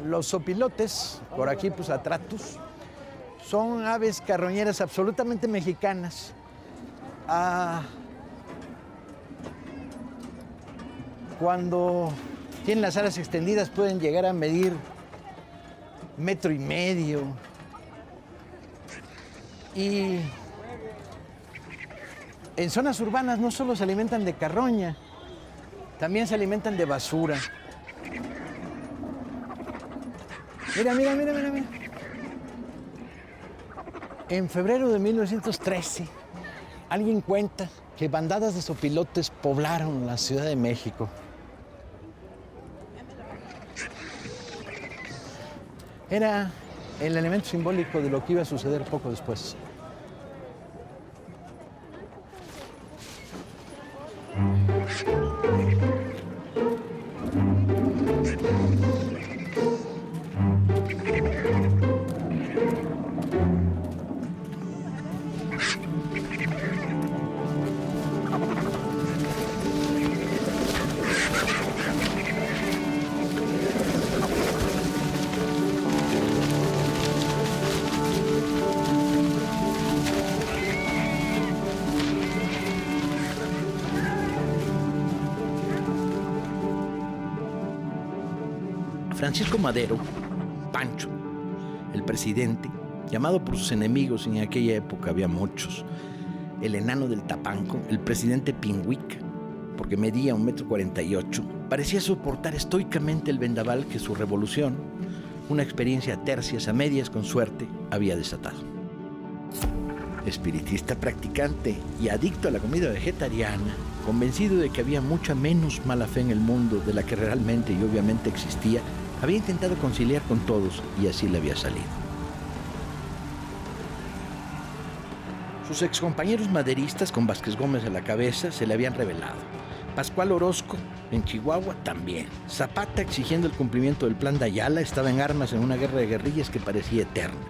Los zopilotes, por aquí pues atratus, son aves carroñeras absolutamente mexicanas. Cuando tienen las alas extendidas pueden llegar a medir 1,5 metros. Y en zonas urbanas no solo se alimentan de carroña, también se alimentan de basura. Mira. En febrero de 1913, alguien cuenta que bandadas de zopilotes poblaron la Ciudad de México. Era el elemento simbólico de lo que iba a suceder poco después. Francisco Madero, Pancho, el presidente, llamado por sus enemigos, en aquella época había muchos, el enano del Tapanco, el presidente Pingüica, porque medía 1,48 m, parecía soportar estoicamente el vendaval que su revolución, una experiencia a tercias, a medias con suerte, había desatado. Espiritista practicante y adicto a la comida vegetariana, convencido de que había mucha menos mala fe en el mundo de la que realmente y obviamente existía, había intentado conciliar con todos y así le había salido. Sus excompañeros maderistas, con Vázquez Gómez a la cabeza, se le habían rebelado. Pascual Orozco, en Chihuahua, también. Zapata, exigiendo el cumplimiento del plan de Ayala, estaba en armas en una guerra de guerrillas que parecía eterna.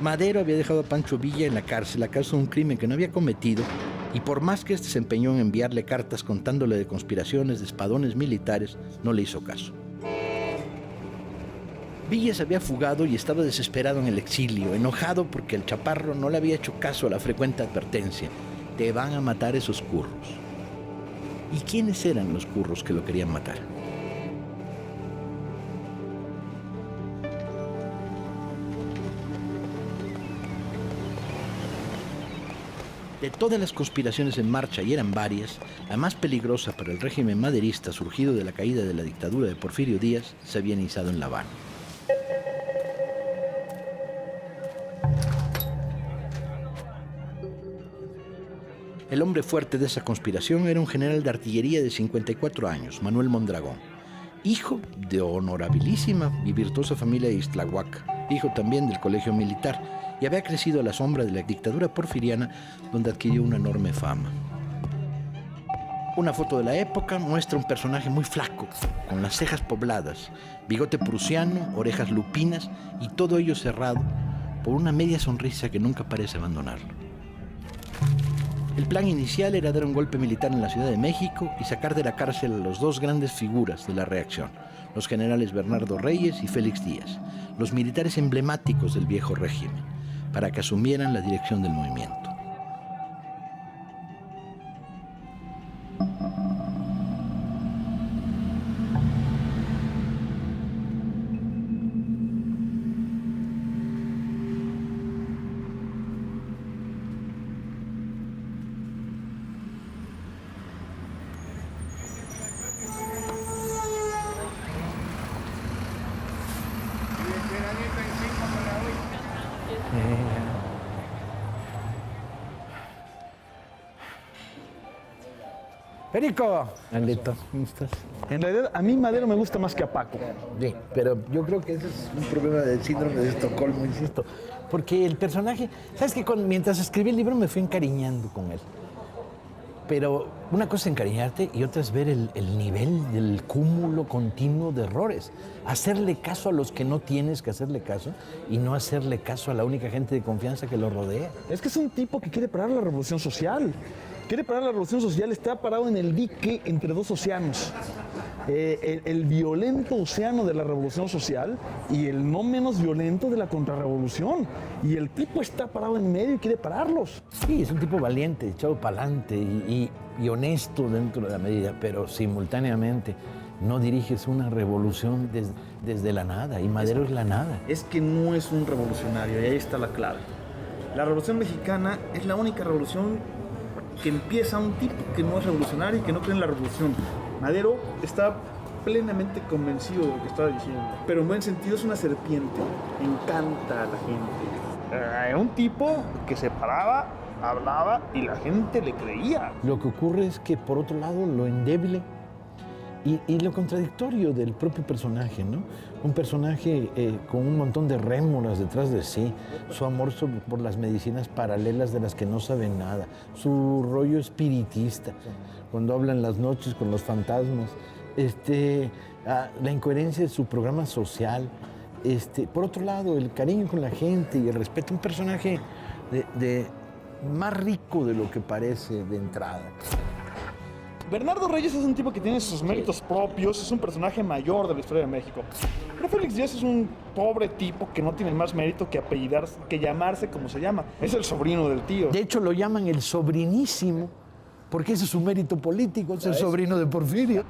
Madero había dejado a Pancho Villa en la cárcel a causa de un crimen que no había cometido, y por más que este se empeñó en enviarle cartas contándole de conspiraciones, de espadones militares, no le hizo caso. Villa se había fugado y estaba desesperado en el exilio, enojado porque el chaparro no le había hecho caso a la frecuente advertencia: te van a matar esos curros. ¿Y quiénes eran los curros que lo querían matar? De todas las conspiraciones en marcha, y eran varias, la más peligrosa para el régimen maderista surgido de la caída de la dictadura de Porfirio Díaz se había iniciado en La Habana. El hombre fuerte de esa conspiración era un general de artillería de 54 años, Manuel Mondragón, hijo de honorabilísima y virtuosa familia de Ixtlahuaca, hijo también del colegio militar, y había crecido a la sombra de la dictadura porfiriana, donde adquirió una enorme fama. Una foto de la época muestra un personaje muy flaco, con las cejas pobladas, bigote prusiano, orejas lupinas y todo ello cerrado por una media sonrisa que nunca parece abandonarlo. El plan inicial era dar un golpe militar en la Ciudad de México y sacar de la cárcel a los dos grandes figuras de la reacción, los generales Bernardo Reyes y Félix Díaz, los militares emblemáticos del viejo régimen, para que asumieran la dirección del movimiento. Perico. Alito, ¿cómo estás? En realidad, a mí Madero me gusta más que a Paco. Sí, pero yo creo que ese es un problema del síndrome de Estocolmo, insisto. Porque el personaje, ¿sabes qué? Mientras escribí el libro me fui encariñando con él. Pero una cosa es encariñarte y otra es ver el nivel del cúmulo continuo de errores. Hacerle caso a los que no tienes que hacerle caso y no hacerle caso a la única gente de confianza que lo rodea. Es que es un tipo que quiere parar la revolución social. Quiere parar la revolución social, está parado en el dique entre dos océanos. el violento océano de la revolución social y el no menos violento de la contrarrevolución. Y el tipo está parado en medio y quiere pararlos. Sí, es un tipo valiente, echado para adelante y honesto dentro de la medida, pero simultáneamente no diriges una revolución desde la nada, y Madero es la nada. Es que no es un revolucionario, y ahí está la clave. La Revolución Mexicana es la única revolución que empieza un tipo que no es revolucionario y que no cree en la revolución. Madero está plenamente convencido de lo que estaba diciendo, pero en buen sentido es una serpiente, encanta a la gente. Era un tipo que se paraba, hablaba y la gente le creía. Lo que ocurre es que, por otro lado, lo endeble y lo contradictorio del propio personaje, ¿no? Un personaje con un montón de rémoras detrás de sí, su amor por las medicinas paralelas de las que no saben nada, su rollo espiritista, cuando habla en las noches con los fantasmas, la incoherencia de su programa social, por otro lado, el cariño con la gente y el respeto, un personaje más rico de lo que parece de entrada. Bernardo Reyes es un tipo que tiene sus méritos propios, es un personaje mayor de la historia de México. Pero Félix Díaz es un pobre tipo que no tiene más mérito que apellidarse, que llamarse como se llama. Es el sobrino del tío. De hecho, lo llaman el sobrinísimo, porque ese es su mérito político, es el sobrino de Porfirio.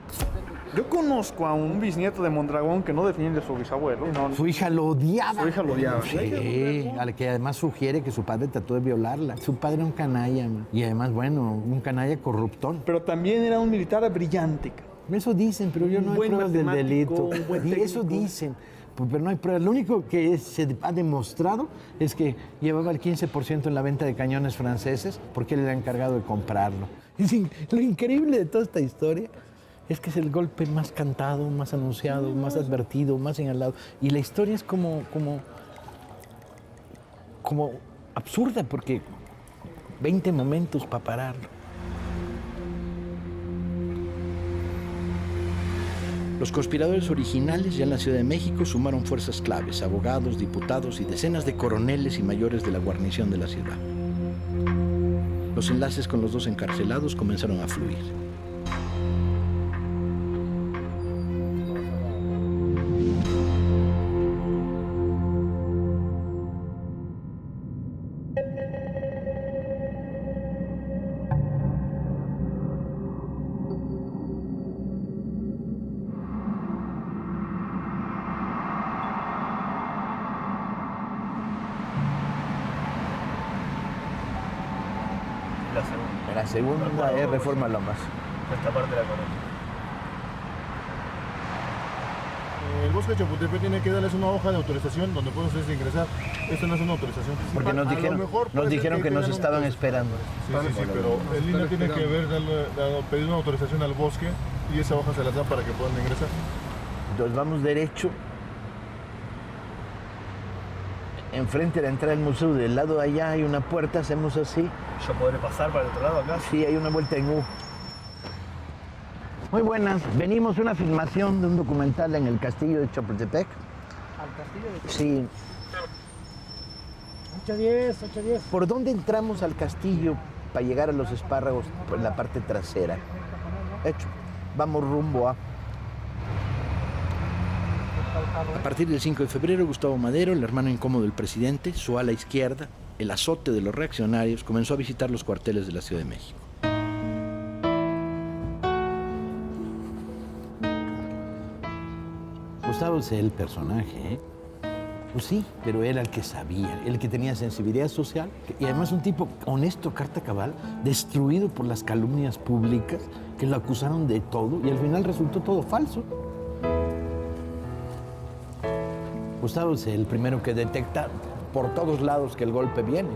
Yo conozco a un bisnieto de Mondragón que no defiende a su bisabuelo. No, Su hija lo odiaba. Su hija lo odiaba. Sí, al que además sugiere que su padre trató de violarla. Su padre era un canalla, man. Y además, bueno, un canalla corruptón. Pero también era un militar brillante. Eso dicen, pero yo no hay pruebas del delito. Y eso dicen, pero no hay pruebas. Lo único que se ha demostrado es que llevaba el 15% en la venta de cañones franceses porque él era encargado de comprarlo. Lo increíble de toda esta historia es que es el golpe más cantado, más anunciado, más advertido, más señalado. Y la historia es como absurda, porque 20 momentos para pararlo. Los conspiradores originales ya en la Ciudad de México sumaron fuerzas claves, abogados, diputados y decenas de coroneles y mayores de la guarnición de la ciudad. Los enlaces con los dos encarcelados comenzaron a fluir. La segunda es Reforma Lomas. Esta parte la conozco. El bosque de Chapultepec tiene que darles una hoja de autorización donde pueden ustedes ingresar. Esto no es una autorización. Porque nos dijeron que nos estaban esperando. Sí, pero el INE tiene que pedir una autorización al bosque y esa hoja se las dan para que puedan ingresar. Entonces vamos derecho. Enfrente de la entrada del museo, del lado de allá hay una puerta, hacemos así. ¿Yo podré pasar para el otro lado acá? Sí, hay una vuelta en U. Muy buenas, venimos a una filmación de un documental en el castillo de Chapultepec. ¿Al castillo de Sí. 810, 810. ¿Por dónde entramos al castillo para llegar a los espárragos? Por la parte trasera. Hecho, vamos rumbo a... A partir del 5 de febrero, Gustavo Madero, el hermano incómodo del presidente, su ala izquierda, el azote de los reaccionarios, comenzó a visitar los cuarteles de la Ciudad de México. Gustavo es el personaje, ¿eh? Pues sí, pero era el que sabía, el que tenía sensibilidad social y además un tipo honesto, carta cabal, destruido por las calumnias públicas que lo acusaron de todo y al final resultó todo falso. Gustavo es el primero que detecta por todos lados que el golpe viene.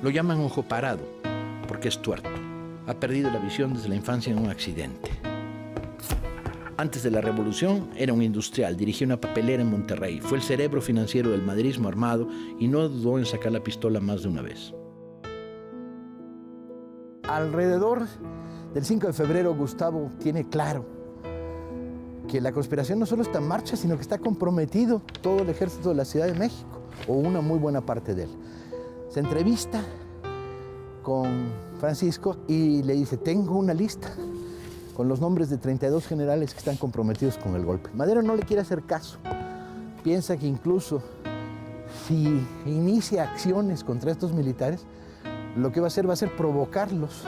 Lo llaman ojo parado, porque es tuerto. Ha perdido la visión desde la infancia en un accidente. Antes de la revolución era un industrial, dirigía una papelera en Monterrey, fue el cerebro financiero del maderismo armado y no dudó en sacar la pistola más de una vez. Alrededor del 5 de febrero, Gustavo tiene claro que la conspiración no solo está en marcha, sino que está comprometido todo el ejército de la Ciudad de México, o una muy buena parte de él. Se entrevista con Francisco y le dice, tengo una lista con los nombres de 32 generales que están comprometidos con el golpe. Madero no le quiere hacer caso. Piensa que incluso si inicia acciones contra estos militares, lo que va a ser provocarlos.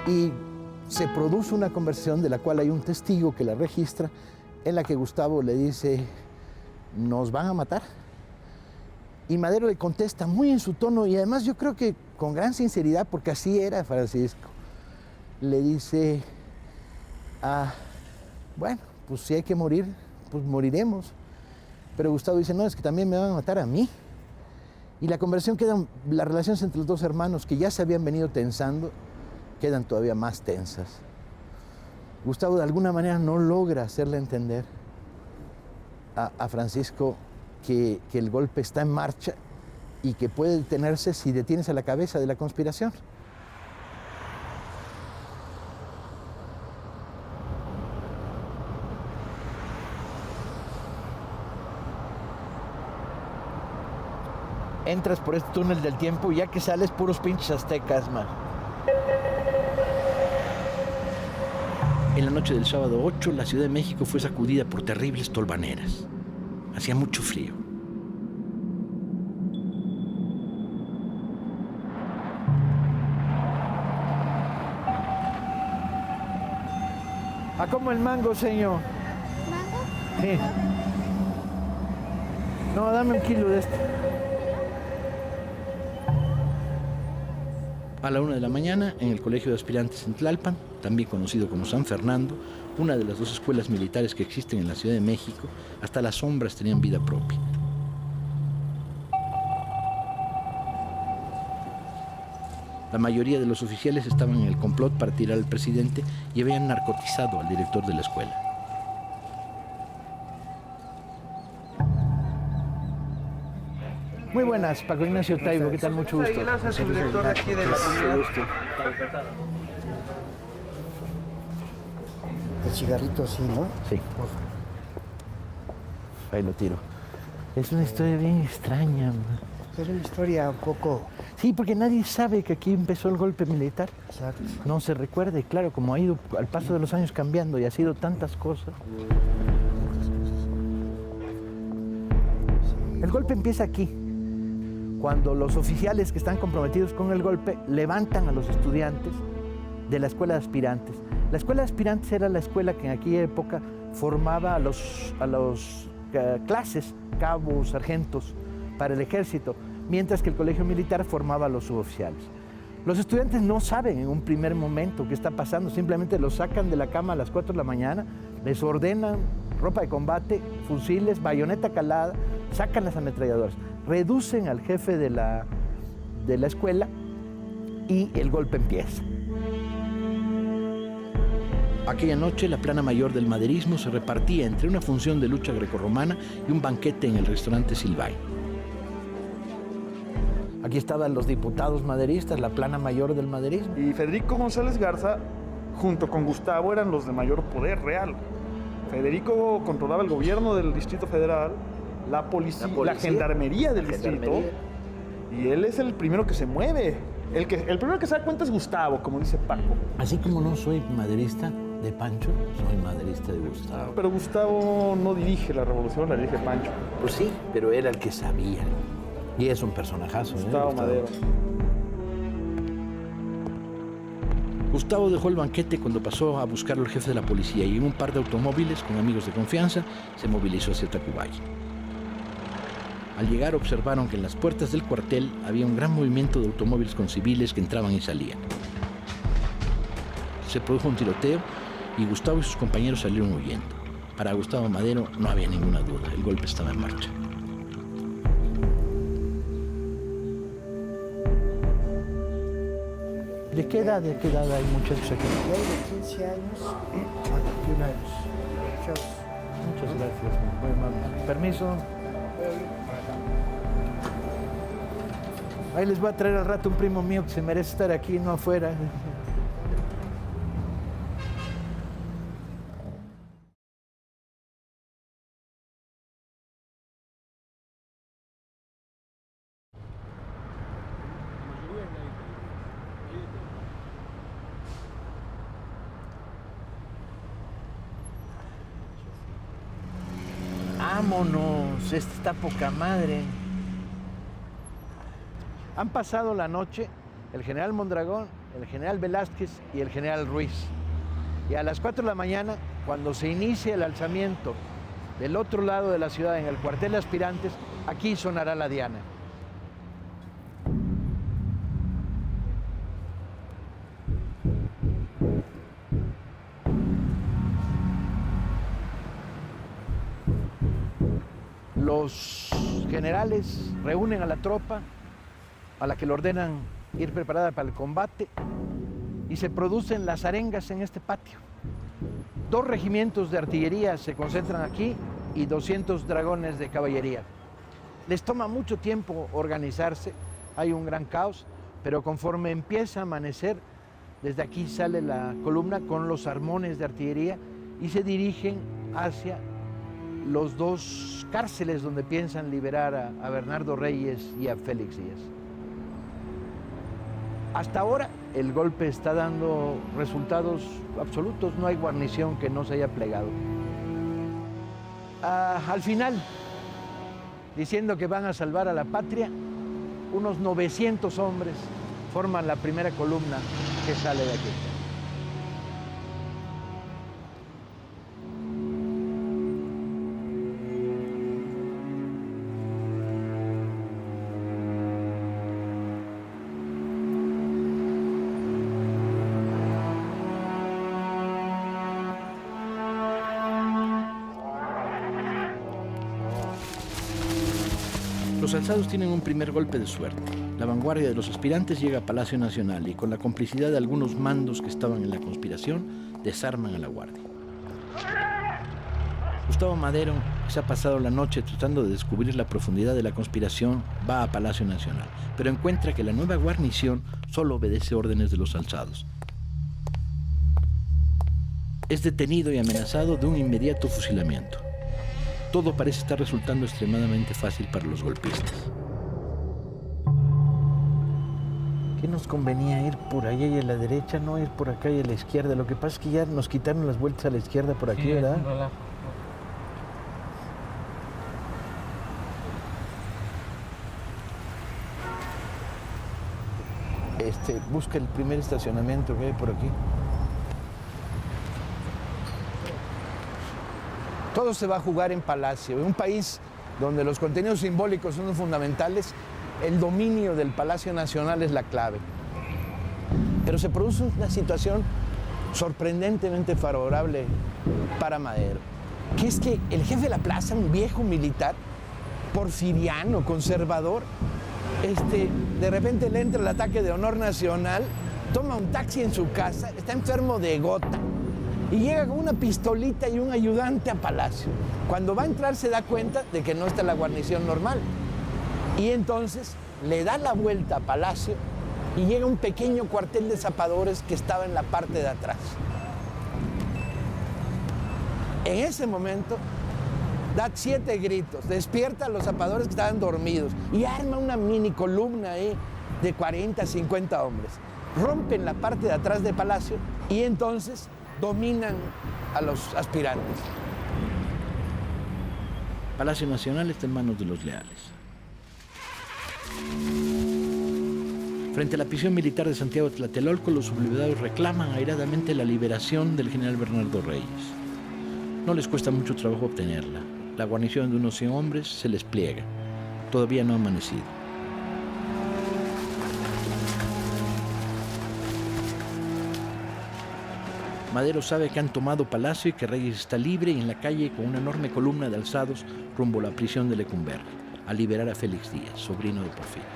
Y se produce una conversación de la cual hay un testigo que la registra, en la que Gustavo le dice, ¿nos van a matar? Y Madero le contesta muy en su tono, y además yo creo que con gran sinceridad, porque así era Francisco. Le dice, bueno, pues si hay que morir, pues moriremos. Pero Gustavo dice, no, es que también me van a matar a mí. Y la conversación las relaciones entre los dos hermanos, que ya se habían venido tensando, quedan todavía más tensas. Gustavo de alguna manera no logra hacerle entender a Francisco que el golpe está en marcha y que puede detenerse si detienes a la cabeza de la conspiración. Entras por este túnel del tiempo y ya que sales, puros pinches aztecas, man. En la noche del sábado 8, la Ciudad de México fue sacudida por terribles tolvaneras. Hacía mucho frío. ¿A cómo el mango, señor? ¿Mango? Sí. No, dame 1 kilo de este. A la 1 de la mañana, en el Colegio de Aspirantes en Tlalpan, también conocido como San Fernando, una de las 2 escuelas militares que existen en la Ciudad de México, hasta las sombras tenían vida propia. La mayoría de los oficiales estaban en el complot para tirar al presidente y habían narcotizado al director de la escuela. Muy buenas, Paco Ignacio Taibo, ¿qué tal? Mucho gusto. Gracias, subdirector de aquí de la comunidad. El cigarrito sí, ¿no? Sí. Ahí lo tiro. Es una historia bien extraña, man. Es una historia un poco... Sí, porque nadie sabe que aquí empezó el golpe militar. Exacto. No se recuerda, y claro, como ha ido al paso de los años cambiando y ha sido tantas cosas. El golpe empieza aquí, cuando los oficiales que están comprometidos con el golpe levantan a los estudiantes de la escuela de aspirantes. La escuela de aspirantes era la escuela que en aquella época formaba a los clases, cabos, sargentos, para el ejército, mientras que el colegio militar formaba a los suboficiales. Los estudiantes no saben en un primer momento qué está pasando, simplemente los sacan de la cama a las 4 de la mañana, les ordenan ropa de combate, fusiles, bayoneta calada, sacan las ametralladoras, reducen al jefe de la escuela y el golpe empieza. Aquella noche la plana mayor del maderismo se repartía entre una función de lucha grecorromana y un banquete en el restaurante Silvay. Aquí estaban los diputados maderistas, la plana mayor del maderismo. Y Federico González Garza, junto con Gustavo, eran los de mayor poder real. Federico controlaba el gobierno del Distrito Federal, la policía, la gendarmería del distrito, y él es el primero que se mueve. El primero que se da cuenta es Gustavo, como dice Paco. Así como no soy maderista de Pancho, soy maderista de Gustavo. Pero Gustavo no dirige la revolución, la dirige Pancho. Pues sí, pero era el que sabía. Y es un personajazo, Gustavo Madero. Gustavo dejó el banquete cuando pasó a buscarlo el jefe de la policía y en un par de automóviles con amigos de confianza se movilizó hacia Tacubaya. Al llegar observaron que en las puertas del cuartel había un gran movimiento de automóviles con civiles que entraban y salían. Se produjo un tiroteo y Gustavo y sus compañeros salieron huyendo. Para Gustavo Madero no había ninguna duda, el golpe estaba en marcha. ¿De qué edad hay muchachos aquí? Y hay de 15 años a 21 años. Muchas gracias, muy amable. Permiso. Ahí les voy a traer al rato un primo mío que se merece estar aquí, no afuera. Vámonos, esta está poca madre. Han pasado la noche el general Mondragón, el general Velázquez y el general Ruiz. Y a las 4 de la mañana, cuando se inicia el alzamiento del otro lado de la ciudad, en el cuartel de aspirantes, aquí sonará la diana. Los generales reúnen a la tropa, a la que le ordenan ir preparada para el combate, y se producen las arengas en este patio. 2 regimientos de artillería se concentran aquí y 200 dragones de caballería. Les toma mucho tiempo organizarse, hay un gran caos, pero conforme empieza a amanecer, desde aquí sale la columna con los armones de artillería y se dirigen hacia los 2 cárceles donde piensan liberar a Bernardo Reyes y a Félix Díaz. Hasta ahora el golpe está dando resultados absolutos, no hay guarnición que no se haya plegado. Al final, diciendo que van a salvar a la patria, unos 900 hombres forman la primera columna que sale de aquí. Los alzados tienen un primer golpe de suerte. La vanguardia de los aspirantes llega a Palacio Nacional y, con la complicidad de algunos mandos que estaban en la conspiración, desarman a la guardia. Gustavo Madero, que se ha pasado la noche tratando de descubrir la profundidad de la conspiración, va a Palacio Nacional, pero encuentra que la nueva guarnición solo obedece órdenes de los alzados. Es detenido y amenazado de un inmediato fusilamiento. Todo parece estar resultando extremadamente fácil para los golpistas. ¿Qué nos convenía ir por allá y a la derecha, no ir por acá y a la izquierda? Lo que pasa es que ya nos quitaron las vueltas a la izquierda por aquí, ¿verdad? Busca el primer estacionamiento que hay por aquí. Todo se va a jugar en Palacio. En un país donde los contenidos simbólicos son fundamentales, el dominio del Palacio Nacional es la clave. Pero se produce una situación sorprendentemente favorable para Madero, que es que el jefe de la plaza, un viejo militar, porfiriano, conservador, de repente le entra el ataque de honor nacional, toma un taxi en su casa, está enfermo de gota, y llega con una pistolita y un ayudante a Palacio. Cuando va a entrar se da cuenta de que no está la guarnición normal. Y entonces le da la vuelta a Palacio y llega un pequeño cuartel de zapadores que estaba en la parte de atrás. En ese momento da 7 gritos, despierta a los zapadores que estaban dormidos y arma una mini columna de 40, 50 hombres. Rompen la parte de atrás de Palacio y entonces dominan a los aspirantes. Palacio Nacional está en manos de los leales. Frente a la prisión militar de Santiago de Tlatelolco, los sublevados reclaman airadamente la liberación del general Bernardo Reyes. No les cuesta mucho trabajo obtenerla. La guarnición de unos 100 hombres se les pliega. Todavía no ha amanecido. Madero sabe que han tomado Palacio y que Reyes está libre y en la calle con una enorme columna de alzados rumbo a la prisión de Lecumberri, a liberar a Félix Díaz, sobrino de Porfirio.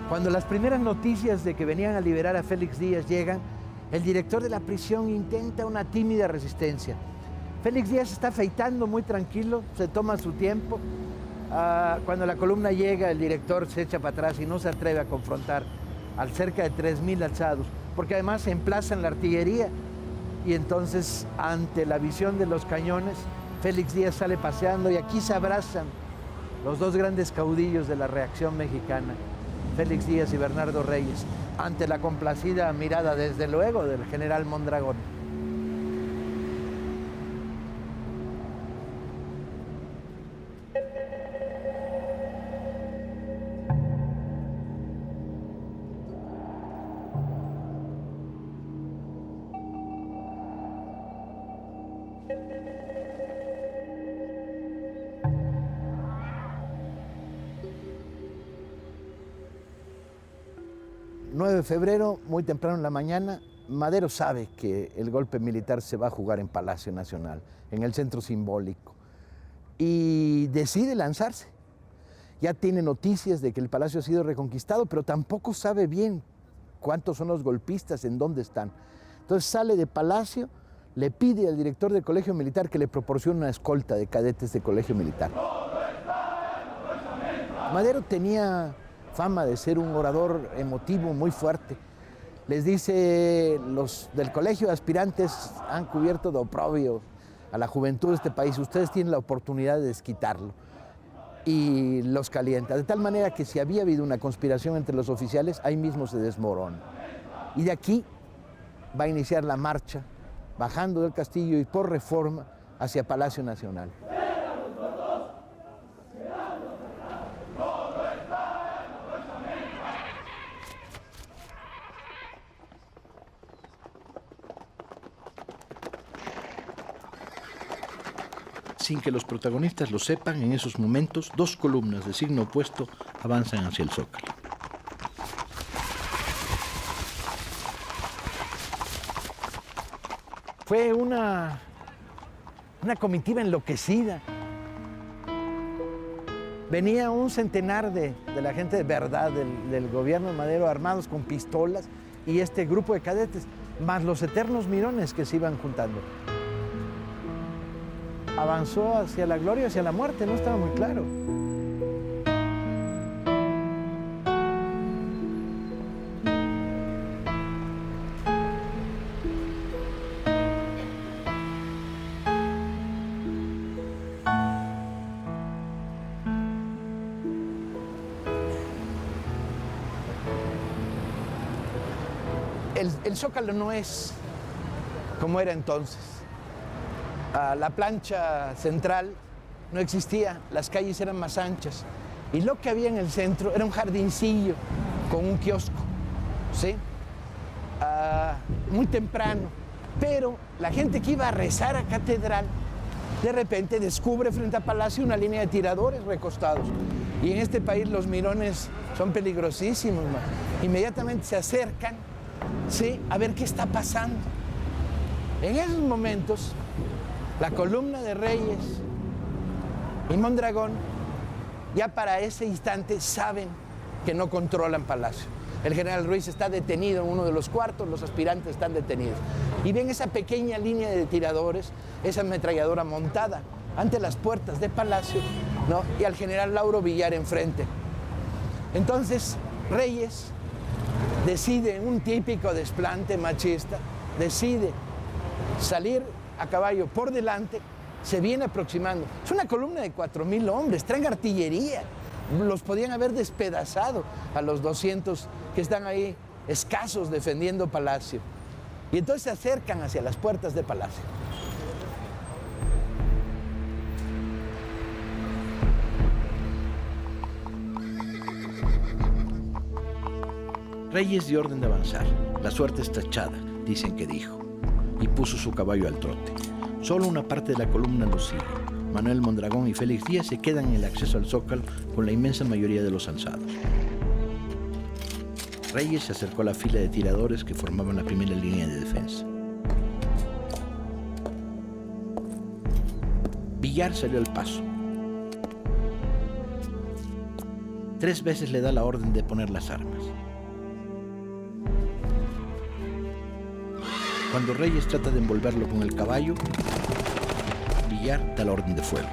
Cuando las primeras noticias de que venían a liberar a Félix Díaz llegan, el director de la prisión intenta una tímida resistencia. Félix Díaz está afeitando muy tranquilo, se toma su tiempo. Cuando la columna llega, el director se echa para atrás y no se atreve a confrontar a cerca de 3,000 alzados, porque además se emplazan la artillería. Y entonces, ante la visión de los cañones, Félix Díaz sale paseando y aquí se abrazan los 2 grandes caudillos de la reacción mexicana, Félix Díaz y Bernardo Reyes, ante la complacida mirada, desde luego, del general Mondragón. De febrero, muy temprano en la mañana, Madero sabe que el golpe militar se va a jugar en Palacio Nacional, en el centro simbólico, y decide lanzarse. Ya tiene noticias de que el palacio ha sido reconquistado, pero tampoco sabe bien cuántos son los golpistas, en dónde están. Entonces sale de Palacio, le pide al director del Colegio Militar que le proporcione una escolta de cadetes del Colegio Militar. Madero tenía fama de ser un orador emotivo muy fuerte. Les dice, los del colegio de aspirantes han cubierto de oprobio a la juventud de este país, ustedes tienen la oportunidad de desquitarlo. Y los calienta, de tal manera que si había habido una conspiración entre los oficiales, ahí mismo se desmorona. Y de aquí va a iniciar la marcha, bajando del castillo y por Reforma hacia Palacio Nacional. Sin que los protagonistas lo sepan, en esos momentos, dos columnas de signo opuesto avanzan hacia el Zócalo. Fue una comitiva enloquecida. Venía un centenar de la gente de verdad del gobierno de Madero, armados con pistolas, y este grupo de cadetes, más los eternos mirones que se iban juntando. Avanzó hacia la gloria, hacia la muerte, no estaba muy claro. El Zócalo no es como era entonces. La plancha central no existía, las calles eran más anchas y lo que había en el centro era un jardincillo con un kiosco, ¿sí? Muy temprano, pero la gente que iba a rezar a Catedral de repente descubre frente a Palacio una línea de tiradores recostados, y en este país los mirones son peligrosísimos, man. Inmediatamente se acercan, ¿sí?, a ver qué está pasando. En esos momentos la columna de Reyes y Mondragón ya para ese instante saben que no controlan Palacio. El general Ruiz está detenido en uno de los cuartos, los aspirantes están detenidos. Y ven esa pequeña línea de tiradores, esa ametralladora montada ante las puertas de Palacio, ¿no?, y al general Lauro Villar enfrente. Entonces Reyes decide, en un típico desplante machista, decide salir a caballo por delante, se viene aproximando. Es una columna de 4,000 hombres, traen artillería. Los podían haber despedazado a los 200 que están ahí escasos defendiendo Palacio. Y entonces se acercan hacia las puertas de Palacio. Reyes dio orden de avanzar. La suerte está echada, dicen que dijo, y puso su caballo al trote. Solo una parte de la columna lo sigue. Manuel Mondragón y Félix Díaz se quedan en el acceso al Zócalo con la inmensa mayoría de los alzados. Reyes se acercó a la fila de tiradores que formaban la primera línea de defensa. Villar salió al paso. 3 veces le da la orden de poner las armas. Cuando Reyes trata de envolverlo con el caballo, Villar da la orden de fuego.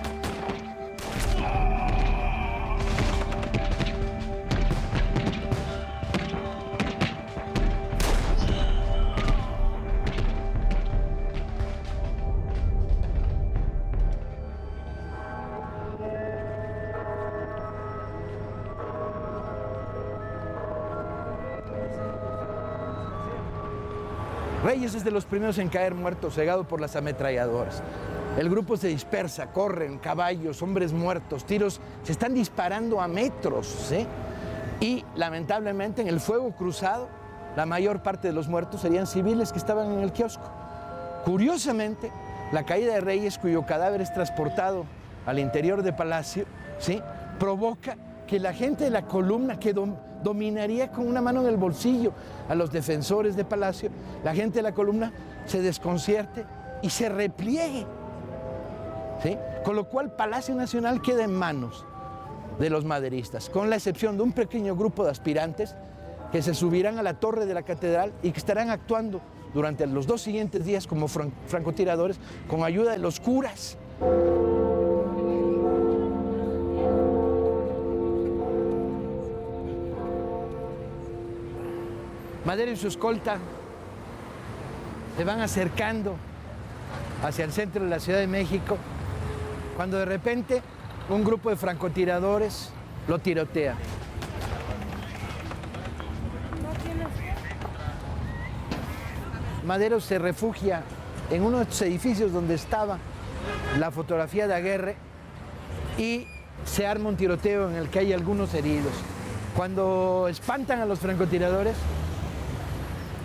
Reyes es de los primeros en caer muerto, cegado por las ametralladoras. El grupo se dispersa, corren, caballos, hombres muertos, tiros, se están disparando a metros, ¿sí? Y lamentablemente en el fuego cruzado, la mayor parte de los muertos serían civiles que estaban en el kiosco. Curiosamente, la caída de Reyes, cuyo cadáver es transportado al interior de Palacio, ¿sí?, provoca que la gente de la columna, que dominaría con una mano en el bolsillo a los defensores de Palacio, la gente de la columna se desconcierte y se repliegue, ¿sí? Con lo cual Palacio Nacional queda en manos de los maderistas, con la excepción de un pequeño grupo de aspirantes que se subirán a la torre de la catedral y que estarán actuando durante los 2 siguientes días como francotiradores con ayuda de los curas. Madero y su escolta se van acercando hacia el centro de la Ciudad de México, cuando de repente un grupo de francotiradores lo tirotea. Madero se refugia en uno de estos edificios donde estaba la fotografía de Aguirre y se arma un tiroteo en el que hay algunos heridos. Cuando espantan a los francotiradores,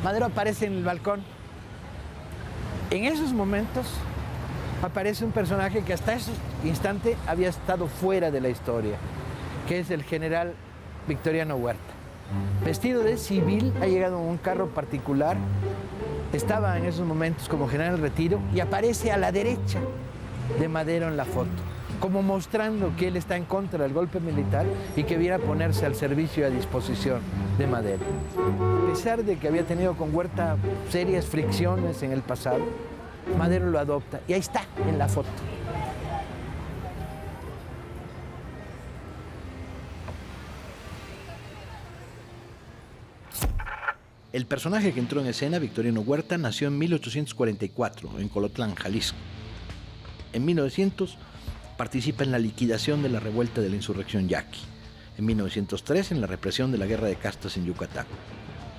Madero aparece en el balcón. En esos momentos aparece un personaje que hasta ese instante había estado fuera de la historia, que es el general Victoriano Huerta. Vestido de civil, ha llegado en un carro particular, estaba en esos momentos como general en retiro y aparece a la derecha de Madero en la foto, como mostrando que él está en contra del golpe militar y que viene a ponerse al servicio y a disposición de Madero. A pesar de que había tenido con Huerta serias fricciones en el pasado, Madero lo adopta y ahí está en la foto. El personaje que entró en escena, Victoriano Huerta, nació en 1844 en Colotlán, Jalisco. En 1900 participa en la liquidación de la revuelta de la insurrección yaqui. En 1903 en la represión de la guerra de castas en Yucatán.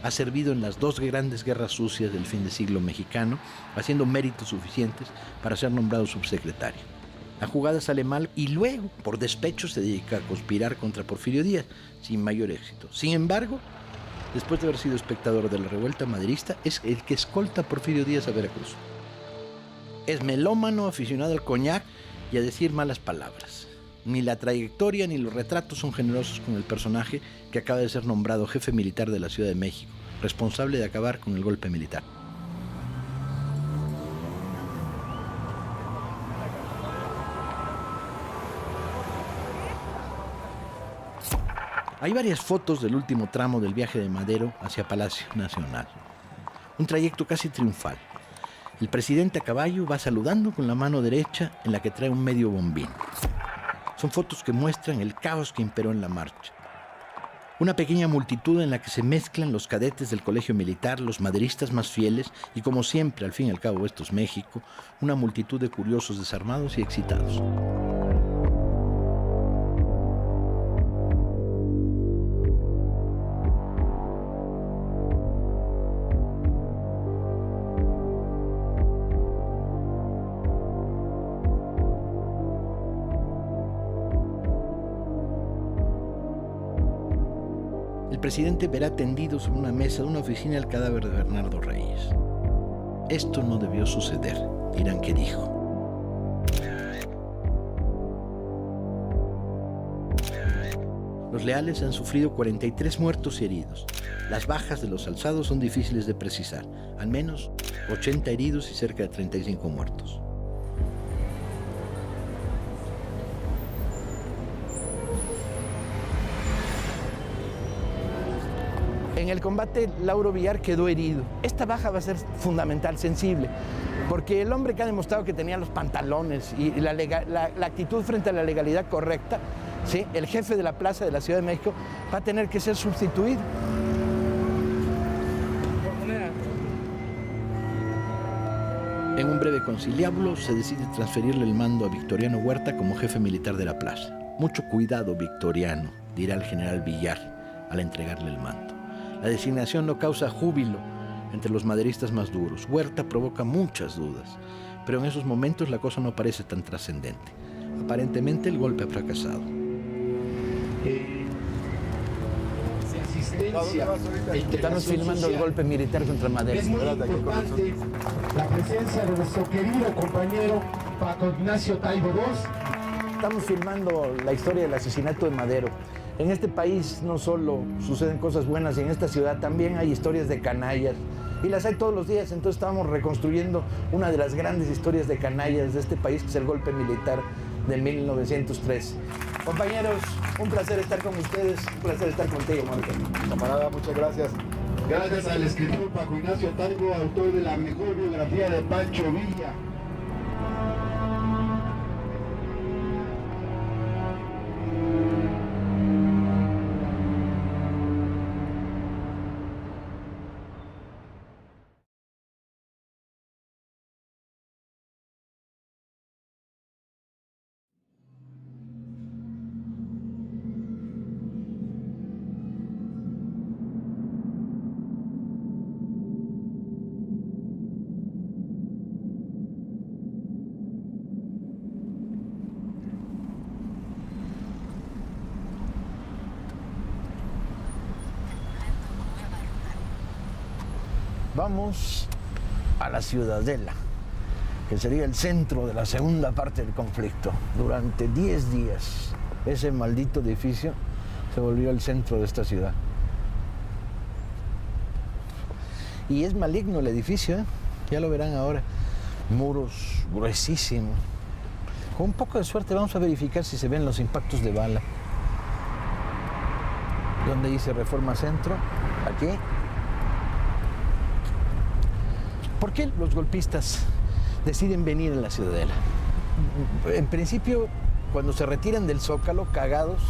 Ha servido en las 2 grandes guerras sucias del fin de siglo mexicano, haciendo méritos suficientes para ser nombrado subsecretario. La jugada sale mal y luego, por despecho, se dedica a conspirar contra Porfirio Díaz, sin mayor éxito. Sin embargo, después de haber sido espectador de la revuelta maderista, es el que escolta a Porfirio Díaz a Veracruz. Es melómano, aficionado al coñac y a decir malas palabras. Ni la trayectoria ni los retratos son generosos con el personaje que acaba de ser nombrado jefe militar de la Ciudad de México, responsable de acabar con el golpe militar. Hay varias fotos del último tramo del viaje de Madero hacia Palacio Nacional. Un trayecto casi triunfal. El presidente a caballo va saludando con la mano derecha en la que trae un medio bombín. Son fotos que muestran el caos que imperó en la marcha. Una pequeña multitud en la que se mezclan los cadetes del colegio militar, los maderistas más fieles y, como siempre, al fin y al cabo esto es México, una multitud de curiosos desarmados y excitados. El presidente verá tendido sobre una mesa de una oficina el cadáver de Bernardo Reyes. Esto no debió suceder, dirán que dijo. Los leales han sufrido 43 muertos y heridos. Las bajas de los alzados son difíciles de precisar, al menos 80 heridos y cerca de 35 muertos. En el combate, Lauro Villar quedó herido. Esta baja va a ser fundamental, sensible, porque el hombre que ha demostrado que tenía los pantalones y la actitud frente a la legalidad correcta, ¿sí?, el jefe de la plaza de la Ciudad de México, va a tener que ser sustituido. En un breve conciliábulo se decide transferirle el mando a Victoriano Huerta como jefe militar de la plaza. Mucho cuidado, Victoriano, dirá el general Villar al entregarle el mando. La designación no causa júbilo entre los maderistas más duros. Huerta provoca muchas dudas, pero en esos momentos la cosa no parece tan trascendente. Aparentemente el golpe ha fracasado. Estamos filmando el golpe militar contra Madero. Es muy importante la presencia de nuestro querido compañero Paco Ignacio Taibo II. Estamos filmando la historia del asesinato de Madero. En este país no solo suceden cosas buenas, y en esta ciudad también hay historias de canallas. Y las hay todos los días, entonces estamos reconstruyendo una de las grandes historias de canallas de este país, que es el golpe militar de 1903. Compañeros, un placer estar con ustedes, un placer estar contigo, Marco. Camarada, muchas gracias. Gracias al escritor Paco Ignacio Taibo, autor de la mejor biografía de Pancho Villa. Vamos a la Ciudadela, que sería el centro de la segunda parte del conflicto. Durante 10 días, ese maldito edificio se volvió el centro de esta ciudad. Y es maligno el edificio, ¿eh? Ya lo verán ahora. Muros gruesísimos. Con un poco de suerte vamos a verificar si se ven los impactos de bala. ¿Dónde dice Reforma Centro? Aquí. ¿Por qué los golpistas deciden venir a la Ciudadela? En principio, cuando se retiran del Zócalo, cagados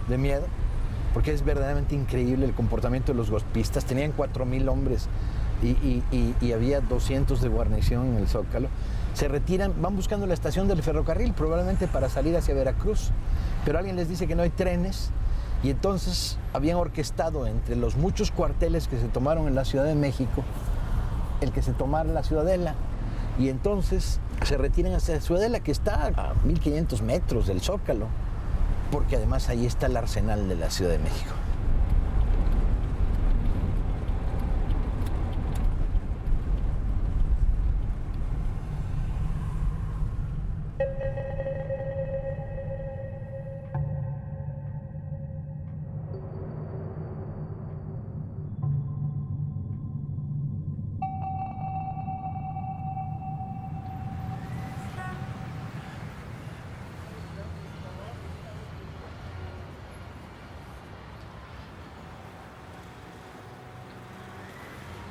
de miedo, porque es verdaderamente increíble el comportamiento de los golpistas. Tenían 4,000 hombres y había 200 de guarnición en el Zócalo. Se retiran, van buscando la estación del ferrocarril, probablemente para salir hacia Veracruz, pero alguien les dice que no hay trenes, y entonces habían orquestado entre los muchos cuarteles que se tomaron en la Ciudad de México el que se tomara la Ciudadela, y entonces se retiran hacia la Ciudadela, que está a 1500 metros del Zócalo, porque además ahí está el arsenal de la Ciudad de México.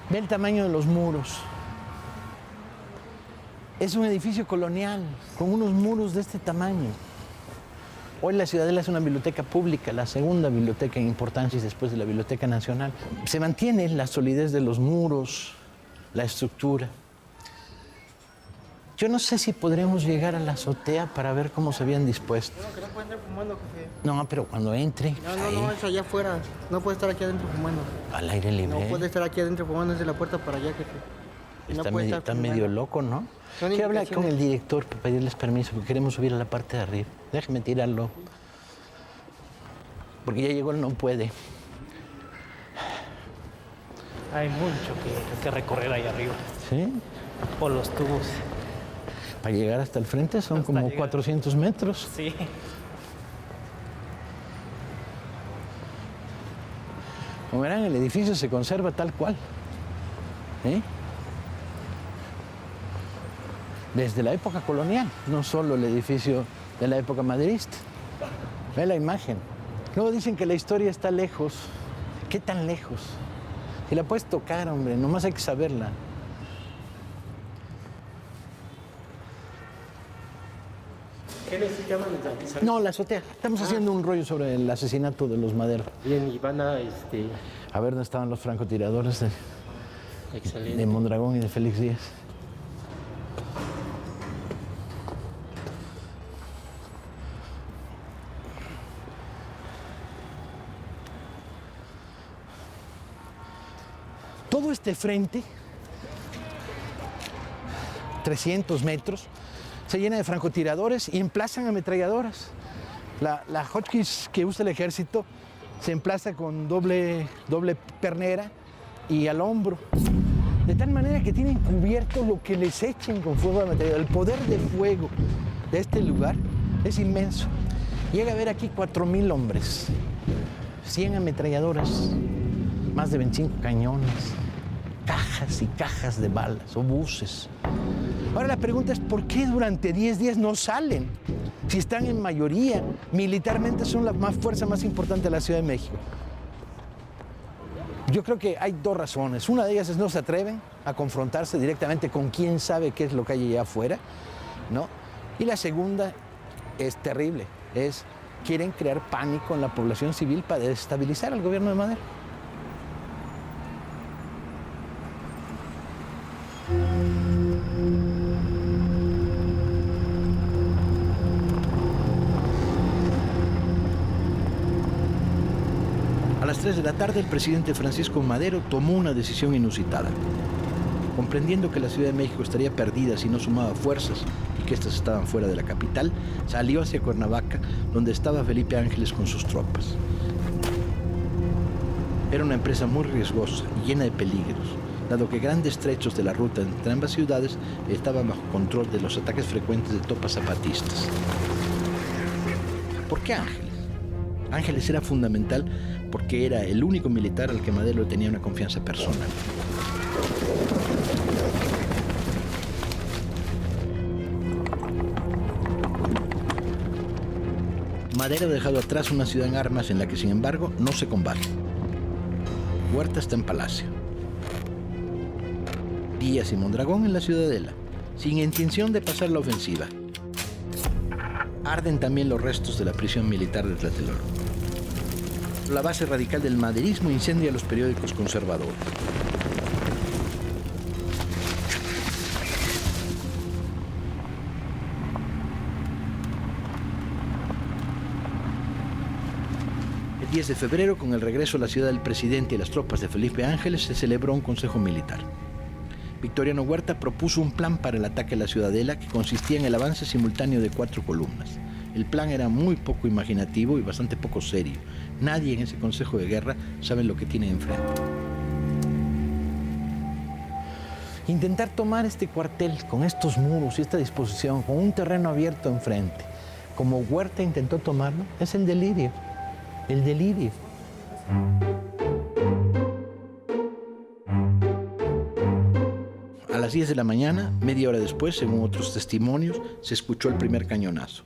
Ve el tamaño de los muros. Es un edificio colonial, con unos muros de este tamaño. Hoy la Ciudadela es una biblioteca pública, la segunda biblioteca en importancia después de la Biblioteca Nacional. Se mantiene la solidez de los muros, la estructura. Yo no sé si podremos llegar a la azotea para ver cómo se habían dispuesto. No, que no puede entrar fumando, jefe. No, pero cuando entre. No, es allá afuera. No puede estar aquí adentro fumando. Al aire libre. No puede estar aquí adentro fumando desde la puerta para allá, jefe. Está medio loco, ¿no? Quiero hablar con el director para pedirles permiso, porque queremos subir a la parte de arriba. Déjeme tirarlo. Porque ya llegó el no puede. Hay mucho que recorrer ahí arriba. ¿Sí? Por los tubos. Para llegar hasta el frente son Hasta como llegar. 400 metros. Sí. Como verán, el edificio se conserva tal cual. ¿Eh? Desde la época colonial, no solo el edificio de la época maderista. Ve la imagen. Luego dicen que la historia está lejos. ¿Qué tan lejos? Si la puedes tocar, hombre, nomás hay que saberla. ¿Qué necesitaban de No, la azotea. Estamos haciendo un rollo sobre el asesinato de los Madero. Bien, y van a, A ver dónde estaban los francotiradores excelente. de Mondragón y de Félix Díaz. Todo este frente, 300 metros, se llena de francotiradores y emplazan ametralladoras. La Hotchkiss que usa el ejército se emplaza con doble pernera y al hombro, de tal manera que tienen cubierto lo que les echen con fuego de ametralladora. El poder de fuego de este lugar es inmenso. Llega a haber aquí 4,000 hombres, 100 ametralladoras, más de 25 cañones, cajas y cajas de balas, obuses. Ahora la pregunta es, ¿por qué durante 10 días no salen? Si están en mayoría, militarmente son la fuerza más importante de la Ciudad de México. Yo creo que hay 2 razones. Una de ellas es no se atreven a confrontarse directamente con quién sabe qué es lo que hay allá afuera, ¿no? Y la segunda es terrible, quieren crear pánico en la población civil para desestabilizar al gobierno de Madero. A las 3 de la tarde, el presidente Francisco Madero tomó una decisión inusitada. Comprendiendo que la Ciudad de México estaría perdida si no sumaba fuerzas y que éstas estaban fuera de la capital, salió hacia Cuernavaca, donde estaba Felipe Ángeles con sus tropas. Era una empresa muy riesgosa y llena de peligros, dado que grandes trechos de la ruta entre ambas ciudades estaban bajo control de los ataques frecuentes de tropas zapatistas. ¿Por qué Ángeles? Ángeles era fundamental porque era el único militar al que Madero tenía una confianza personal. Madero ha dejado atrás una ciudad en armas en la que, sin embargo, no se combate. Huerta está en Palacio. Díaz y Mondragón en la Ciudadela, sin intención de pasar la ofensiva. Arden también los restos de la prisión militar de Tlatelolco. La base radical del maderismo incendia los periódicos conservadores. El 10 de febrero, con el regreso a la ciudad del presidente y las tropas de Felipe Ángeles, se celebró un consejo militar. Victoriano Huerta propuso un plan para el ataque a la Ciudadela que consistía en el avance simultáneo de 4 columnas. El plan era muy poco imaginativo y bastante poco serio. Nadie en ese consejo de guerra sabe lo que tiene enfrente. Intentar tomar este cuartel con estos muros y esta disposición, con un terreno abierto enfrente, como Huerta intentó tomarlo, es el delirio. El delirio. A las 10 de la mañana, media hora después, según otros testimonios, se escuchó el primer cañonazo.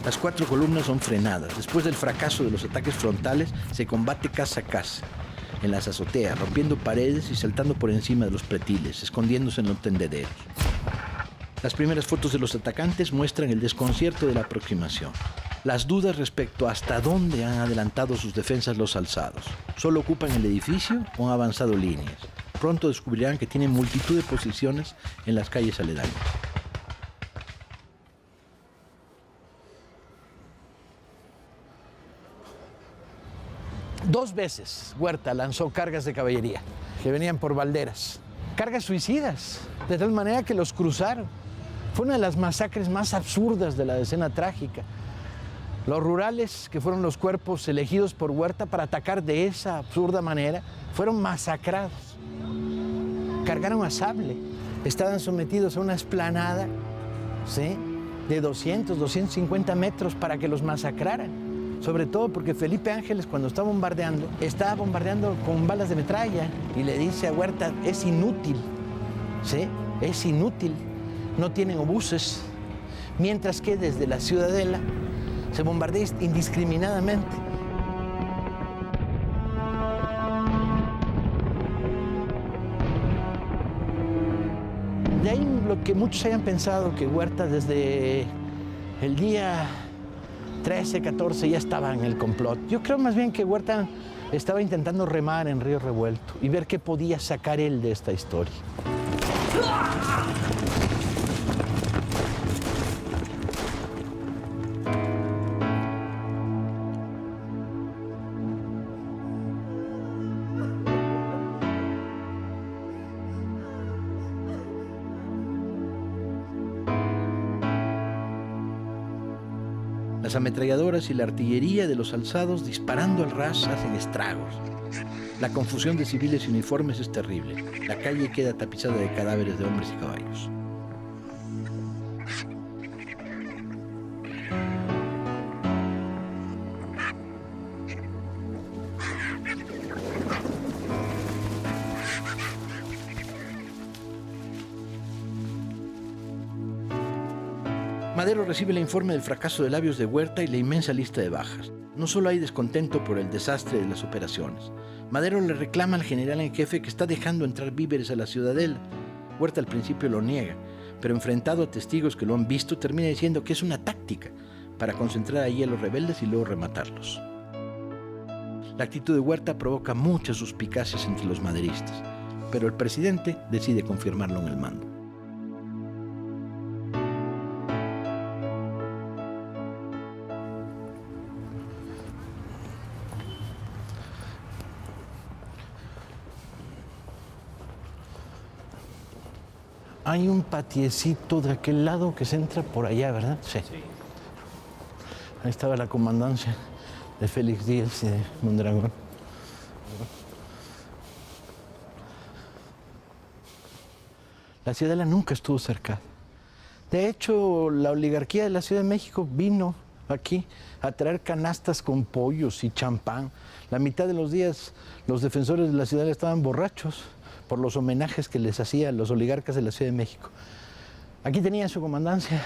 Las 4 columnas son frenadas. Después del fracaso de los ataques frontales, se combate casa a casa, en las azoteas, rompiendo paredes y saltando por encima de los pretiles, escondiéndose en los tendederos. Las primeras fotos de los atacantes muestran el desconcierto de la aproximación. Las dudas respecto a hasta dónde han adelantado sus defensas los alzados. ¿Solo ocupan el edificio o han avanzado líneas? Pronto descubrirán que tienen multitud de posiciones en las calles aledañas. Dos veces Huerta lanzó cargas de caballería que venían por Valderas. Cargas suicidas, de tal manera que los cruzaron. Fue una de las masacres más absurdas de la decena trágica. Los rurales, que fueron los cuerpos elegidos por Huerta para atacar de esa absurda manera, fueron masacrados. Cargaron a sable. Estaban sometidos a una explanada, ¿sí?, de 200, 250 metros para que los masacraran. Sobre todo porque Felipe Ángeles, cuando estaba bombardeando con balas de metralla y le dice a Huerta, es inútil, ¿sí? Es inútil, no tienen obuses. Mientras que desde la Ciudadela se bombardea indiscriminadamente. De ahí lo que muchos hayan pensado que Huerta desde el día 13, 14 ya estaba en el complot. Yo creo más bien que Huerta estaba intentando remar en río revuelto y ver qué podía sacar él de esta historia. Las ametralladoras y la artillería de los alzados disparando al ras hacen estragos. La confusión de civiles y uniformes es terrible. La calle queda tapizada de cadáveres de hombres y caballos. Madero recibe el informe del fracaso de Labios de Huerta y la inmensa lista de bajas. No solo hay descontento por el desastre de las operaciones. Madero le reclama al general en jefe que está dejando entrar víveres a la ciudadela. Huerta al principio lo niega, pero enfrentado a testigos que lo han visto, termina diciendo que es una táctica para concentrar allí a los rebeldes y luego rematarlos. La actitud de Huerta provoca muchas suspicacias entre los maderistas, pero el presidente decide confirmarlo en el mando. Hay un patiecito de aquel lado que se entra por allá, ¿verdad? Sí. Ahí estaba la comandancia de Félix Díaz y de Mondragón. La ciudadela nunca estuvo cercada. De hecho, la oligarquía de la Ciudad de México vino aquí a traer canastas con pollos y champán. La mitad de los días los defensores de la ciudadela estaban borrachos por los homenajes que les hacían los oligarcas de la Ciudad de México. Aquí tenían su comandancia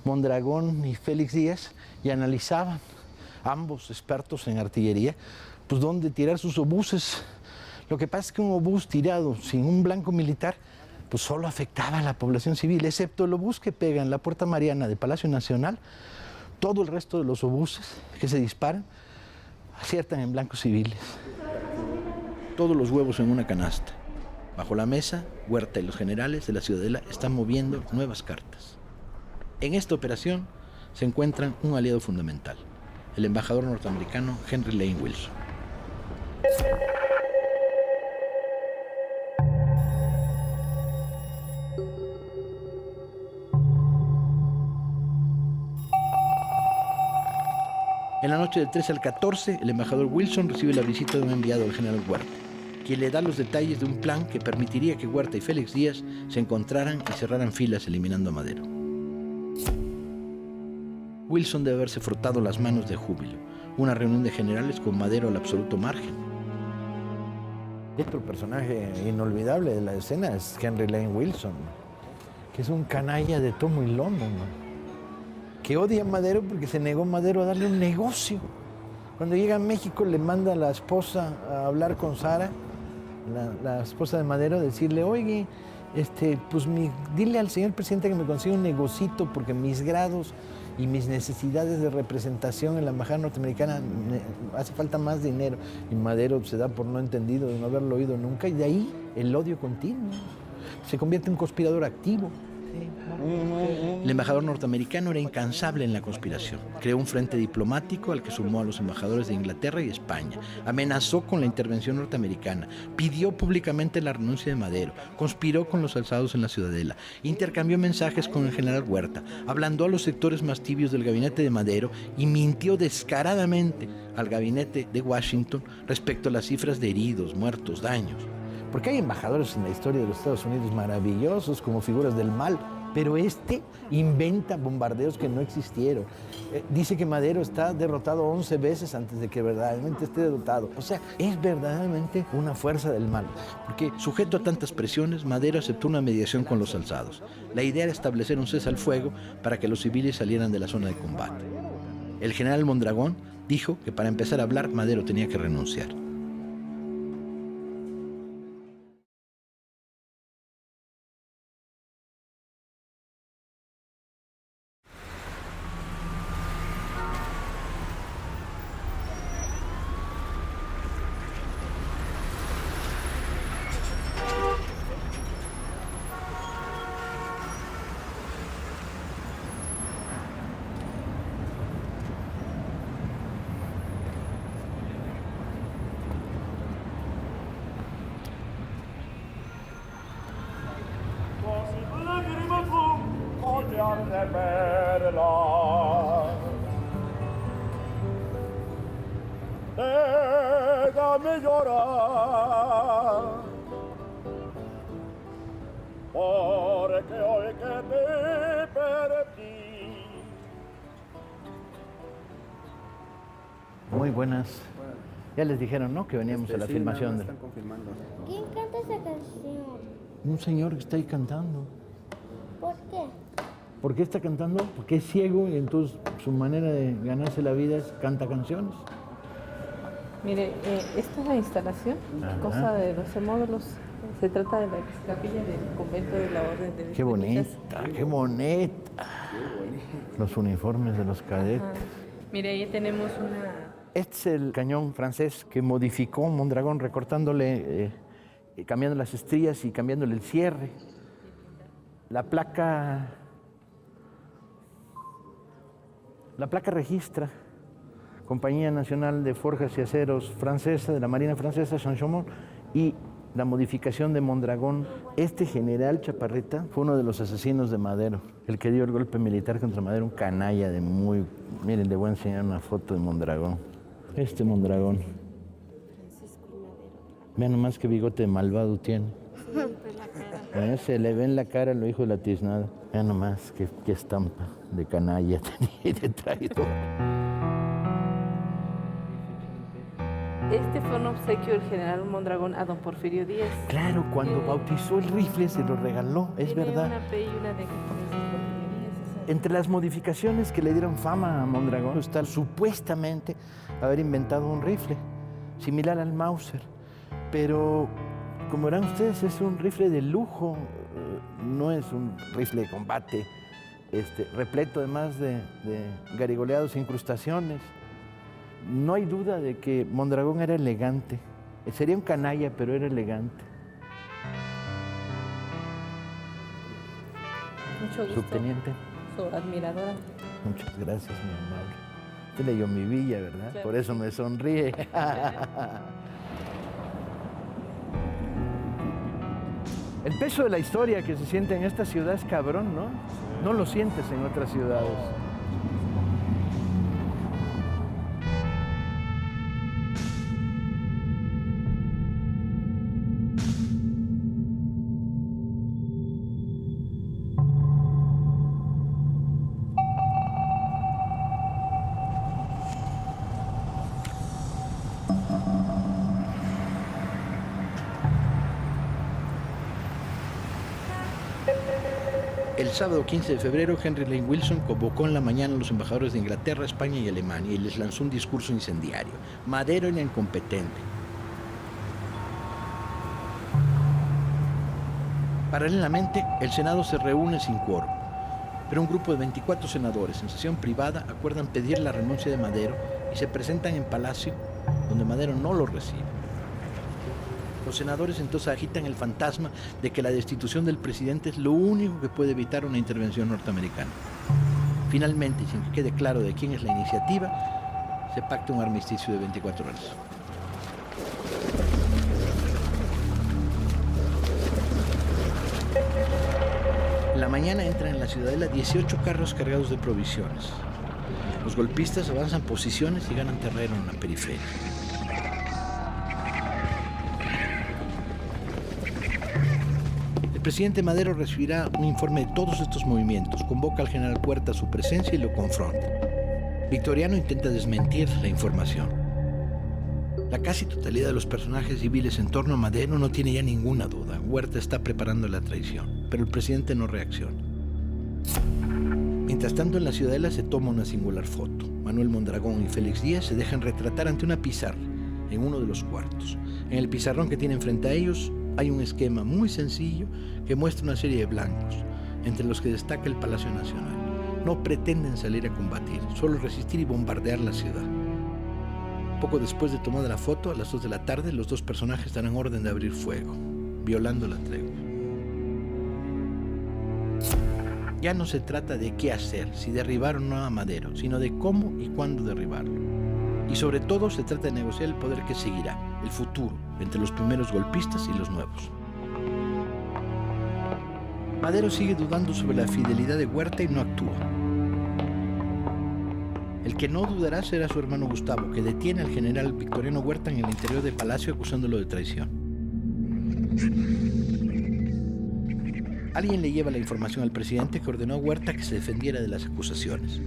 Mondragón y Félix Díaz y analizaban, ambos expertos en artillería, pues dónde tirar sus obuses. Lo que pasa es que un obús tirado sin un blanco militar, pues solo afectaba a la población civil, excepto el obús que pega en la Puerta Mariana de Palacio Nacional. Todo el resto de los obuses que se disparan aciertan en blancos civiles. Todos los huevos en una canasta. Bajo la mesa, Huerta y los generales de la ciudadela están moviendo nuevas cartas. En esta operación se encuentran un aliado fundamental, el embajador norteamericano Henry Lane Wilson. En la noche del 13 al 14, el embajador Wilson recibe la visita de un enviado del general Huerta, quien le da los detalles de un plan que permitiría que Huerta y Félix Díaz se encontraran y cerraran filas eliminando a Madero. Wilson debe haberse frotado las manos de júbilo. Una reunión de generales con Madero al absoluto margen. Otro personaje inolvidable de la escena es Henry Lane Wilson, que es un canalla de tomo y lomo, que odia a Madero porque se negó Madero a darle un negocio. Cuando llega a México le manda a la esposa a hablar con Sara, la esposa de Madero, a decirle, oye, pues dile al señor presidente que me consiga un negocito porque mis grados y mis necesidades de representación en la embajada norteamericana hace falta más dinero. Y Madero se da por no entendido de no haberlo oído nunca, y de ahí el odio continuo. Se convierte en un conspirador activo. El embajador norteamericano era incansable en la conspiración. Creó un frente diplomático al que sumó a los embajadores de Inglaterra y España. Amenazó con la intervención norteamericana. Pidió públicamente la renuncia de Madero. Conspiró con los alzados en la ciudadela. Intercambió mensajes con el general Huerta. Ablandó a los sectores más tibios del gabinete de Madero y mintió descaradamente al gabinete de Washington respecto a las cifras de heridos, muertos, daños. Porque hay embajadores en la historia de los Estados Unidos maravillosos como figuras del mal, pero inventa bombardeos que no existieron. Dice que Madero está derrotado 11 veces antes de que verdaderamente esté derrotado. O sea, es verdaderamente una fuerza del mal. Porque, sujeto a tantas presiones, Madero aceptó una mediación con los alzados. La idea era establecer un cese al fuego para que los civiles salieran de la zona de combate. El general Mondragón dijo que para empezar a hablar, Madero tenía que renunciar. perlas. Déjame llorar, porque hoy que te perdí. Muy buenas. Ya les dijeron, ¿no? Que veníamos a la filmación. Están confirmando. ¿Quién canta esa canción? Un señor que está ahí cantando. ¿Por qué? ¿Por qué está cantando? Porque es ciego y entonces su manera de ganarse la vida es canta canciones. Mire, esta es la instalación, cosa de 12 módulos. Se trata de la capilla del convento de la Orden de Qué bonita, qué bonita. Los uniformes de los cadetes. Mire, ahí tenemos una... Este es el cañón francés que modificó Mondragón recortándole, cambiando las estrías y cambiándole el cierre. La placa registra Compañía Nacional de Forjas y Aceros francesa, de la Marina Francesa, Saint-Chamond, y la modificación de Mondragón. Este general Chaparrita fue uno de los asesinos de Madero, el que dio el golpe militar contra Madero, un canalla de muy... Miren, le voy a enseñar una foto de Mondragón. Este Mondragón. Vean nomás qué bigote de malvado tiene. Se le ve en la cara lo hijo de la tiznada. Vean nomás qué estampa de canalla tenía y de traidor. Este fue un obsequio del general Mondragón a don Porfirio Díaz. Claro, cuando bautizó el rifle se lo regaló, es verdad. Una P y una D. Entre las modificaciones que le dieron fama a Mondragón está supuestamente haber inventado un rifle similar al Mauser. Pero, como verán ustedes, es un rifle de lujo, no es un rifle de combate, repleto además de garigoleados e incrustaciones. No hay duda de que Mondragón era elegante. Sería un canalla, pero era elegante. Mucho gusto. Subteniente. Su admiradora. Muchas gracias, mi amable. Usted leyó mi villa, ¿verdad? Claro. Por eso me sonríe. El peso de la historia que se siente en esta ciudad es cabrón, ¿no? No lo sientes en otras ciudades. El sábado 15 de febrero, Henry Lane Wilson convocó en la mañana a los embajadores de Inglaterra, España y Alemania y les lanzó un discurso incendiario. Madero era incompetente. Paralelamente, el Senado se reúne sin quórum, pero un grupo de 24 senadores en sesión privada acuerdan pedir la renuncia de Madero y se presentan en Palacio, donde Madero no lo recibe. Los senadores entonces agitan el fantasma de que la destitución del presidente es lo único que puede evitar una intervención norteamericana. Finalmente, y sin que quede claro de quién es la iniciativa, se pacta un armisticio de 24 horas. En la mañana entran en la ciudadela 18 carros cargados de provisiones. Los golpistas avanzan posiciones y ganan terreno en la periferia. El presidente Madero recibirá un informe de todos estos movimientos, convoca al general Puerta a su presencia y lo confronta. Victoriano intenta desmentir la información. La casi totalidad de los personajes civiles en torno a Madero no tiene ya ninguna duda. Huerta está preparando la traición, pero el presidente no reacciona. Mientras tanto, en la ciudadela se toma una singular foto. Manuel Mondragón y Félix Díaz se dejan retratar ante una pizarra en uno de los cuartos. En el pizarrón que tienen frente a ellos hay un esquema muy sencillo que muestra una serie de blancos, entre los que destaca el Palacio Nacional. No pretenden salir a combatir, solo resistir y bombardear la ciudad. Poco después de tomada la foto, a las 2 de la tarde, los dos personajes darán orden de abrir fuego, violando la tregua. Ya no se trata de qué hacer, si derribar o no a Madero, sino de cómo y cuándo derribarlo. Y sobre todo se trata de negociar el poder que seguirá, el futuro, entre los primeros golpistas y los nuevos. Madero sigue dudando sobre la fidelidad de Huerta y no actúa. El que no dudará será su hermano Gustavo, que detiene al general Victoriano Huerta en el interior del palacio acusándolo de traición. Alguien le lleva la información al presidente, que ordenó a Huerta que se defendiera de las acusaciones.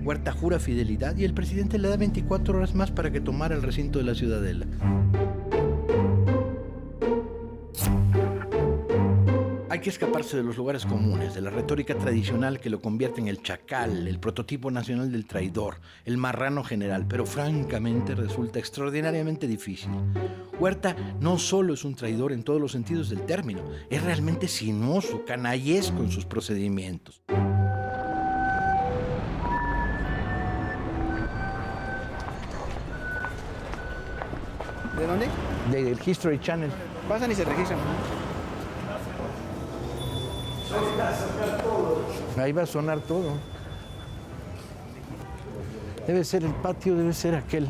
Huerta jura fidelidad y el presidente le da 24 horas más para que tomara el recinto de la Ciudadela. Hay que escaparse de los lugares comunes, de la retórica tradicional que lo convierte en el chacal, el prototipo nacional del traidor, el marrano general, pero francamente resulta extraordinariamente difícil. Huerta no solo es un traidor en todos los sentidos del término, es realmente sinuoso, canallesco en sus procedimientos. ¿De dónde? Del History Channel. Pasan y se registran. Ahí va a sonar todo. Debe ser el patio, debe ser aquel.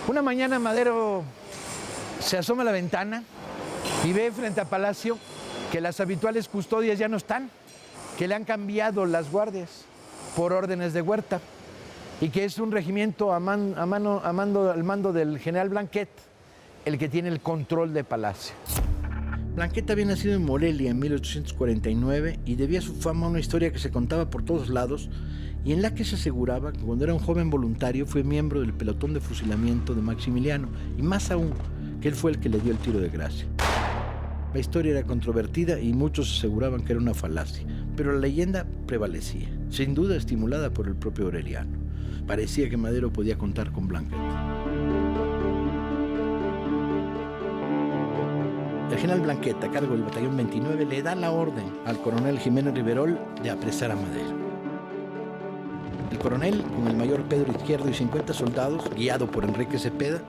Una mañana Madero se asoma a la ventana y ve frente a Palacio que las habituales custodias ya no están, que le han cambiado las guardias por órdenes de Huerta y que es un regimiento al mando del general Blanquet el que tiene el control de Palacio. Blanquet había nacido en Morelia en 1849 y debía su fama a una historia que se contaba por todos lados y en la que se aseguraba que cuando era un joven voluntario fue miembro del pelotón de fusilamiento de Maximiliano y más aún que él fue el que le dio el tiro de gracia. La historia era controvertida y muchos aseguraban que era una falacia, pero la leyenda prevalecía, sin duda estimulada por el propio Aureliano. Parecía que Madero podía contar con Blanquet. El general Blanquet, a cargo del batallón 29, le da la orden al coronel Jiménez Riverol de apresar a Madero. El coronel, con el mayor Pedro Izquierdo y 50 soldados, guiado por Enrique Cepeda,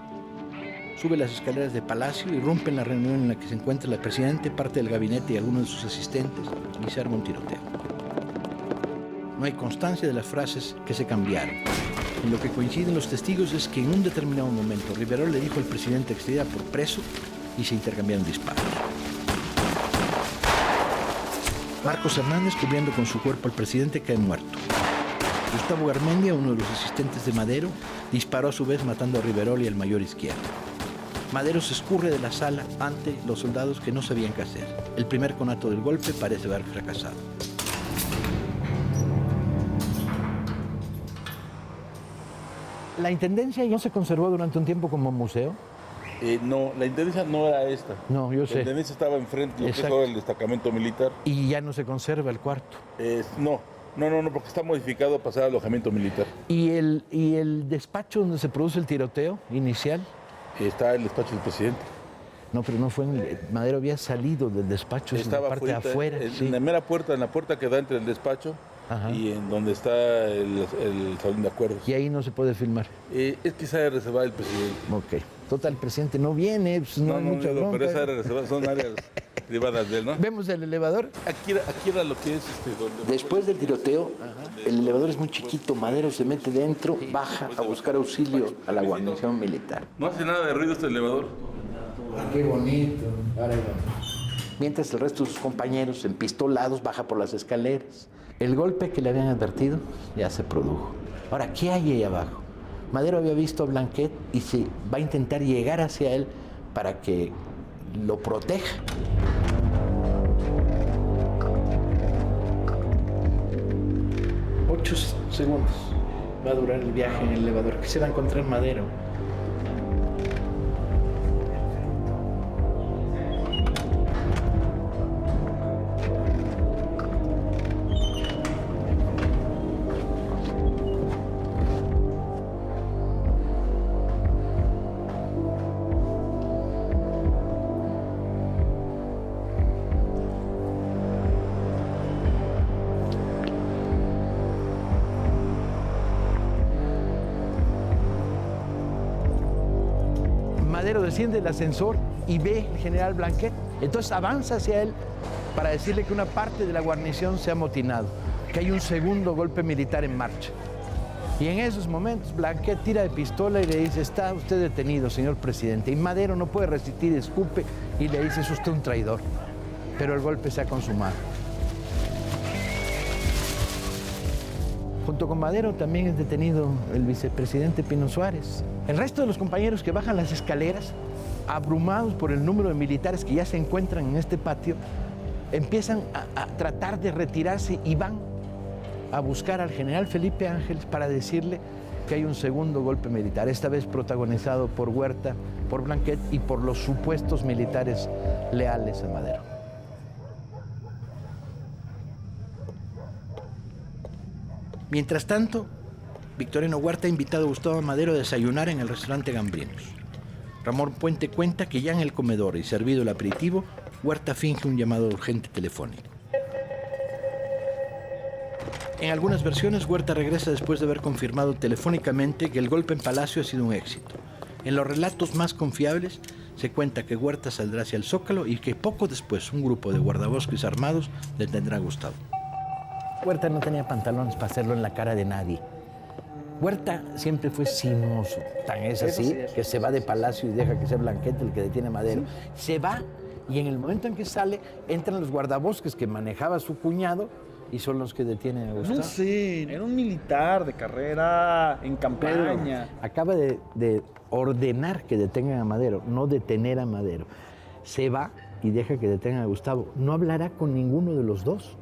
sube las escaleras de Palacio, irrumpe en la reunión en la que se encuentra el presidente, parte del gabinete y algunos de sus asistentes, y se arma un tiroteo. No hay constancia de las frases que se cambiaron. En lo que coinciden los testigos es que en un determinado momento Riverol le dijo al presidente que se diera por preso y se intercambiaron disparos. Marcos Hernández, cubriendo con su cuerpo al presidente, cae muerto. Gustavo Garmendia, uno de los asistentes de Madero, disparó a su vez matando a Riverol y al mayor Izquierdo. Madero se escurre de la sala ante los soldados que no sabían qué hacer. El primer conato del golpe parece haber fracasado. ¿La intendencia no se conservó durante un tiempo como museo? No, la intendencia no era esta. No, yo sé. La intendencia estaba enfrente, lo que es ahora el destacamento militar. ¿Y ya no se conserva el cuarto? No, porque está modificado a pasar al alojamiento militar. ¿Y el despacho donde se produce el tiroteo inicial? Está el despacho del presidente. No, pero no fue Madero había salido del despacho, estaba en la parte de afuera. En la mera puerta, en la puerta que da entre el despacho. Ajá. Y en donde está el salón de acuerdos. Y ahí no se puede filmar. Es que esa área reservada del presidente. Ok. Total, el presidente no viene, pues no hay mucha bronca. Pero esa área reservada son áreas privadas de él, ¿no? ¿Vemos el elevador? Aquí era lo que es donde... Después del tiroteo, el elevador es muy chiquito. Madero se mete dentro, baja a buscar auxilio a la guarnición militar. No hace nada de ruido este elevador. Qué bonito. Ahora vamos. Mientras el resto de sus compañeros, empistolados, baja por las escaleras. El golpe que le habían advertido ya se produjo. Ahora, ¿qué hay ahí abajo? Madero había visto a Blanquet y se va a intentar llegar hacia él para que lo proteja. Ocho segundos va a durar el viaje en el elevador. ¿Qué se va a encontrar Madero? Madero desciende del ascensor y ve al general Blanquet. Entonces avanza hacia él para decirle que una parte de la guarnición se ha amotinado, que hay un segundo golpe militar en marcha. Y en esos momentos Blanquet tira de pistola y le dice, está usted detenido, señor presidente. Y Madero no puede resistir, escupe y le dice, es usted un traidor. Pero el golpe se ha consumado. Junto con Madero también es detenido el vicepresidente Pino Suárez. El resto de los compañeros que bajan las escaleras, abrumados por el número de militares que ya se encuentran en este patio, empiezan a tratar de retirarse y van a buscar al general Felipe Ángeles para decirle que hay un segundo golpe militar, esta vez protagonizado por Huerta, por Blanquet y por los supuestos militares leales a Madero. Mientras tanto, Victoriano Huerta ha invitado a Gustavo Madero a desayunar en el restaurante Gambrinos. Ramón Puente cuenta que ya en el comedor y servido el aperitivo, Huerta finge un llamado urgente telefónico. En algunas versiones, Huerta regresa después de haber confirmado telefónicamente que el golpe en Palacio ha sido un éxito. En los relatos más confiables, se cuenta que Huerta saldrá hacia el Zócalo y que poco después un grupo de guardabosques armados detendrá a Gustavo. Huerta no tenía pantalones para hacerlo en la cara de nadie. Huerta siempre fue sinuoso. Tan es así que se va de Palacio y deja que sea Blanquet el que detiene a Madero. Se va y en el momento en que sale, entran los guardabosques que manejaba su cuñado y son los que detienen a Gustavo. No sé, era un militar de carrera en campaña. Acaba de ordenar que detengan a Madero, no detener a Madero. Se va y deja que detengan a Gustavo. No hablará con ninguno de los dos.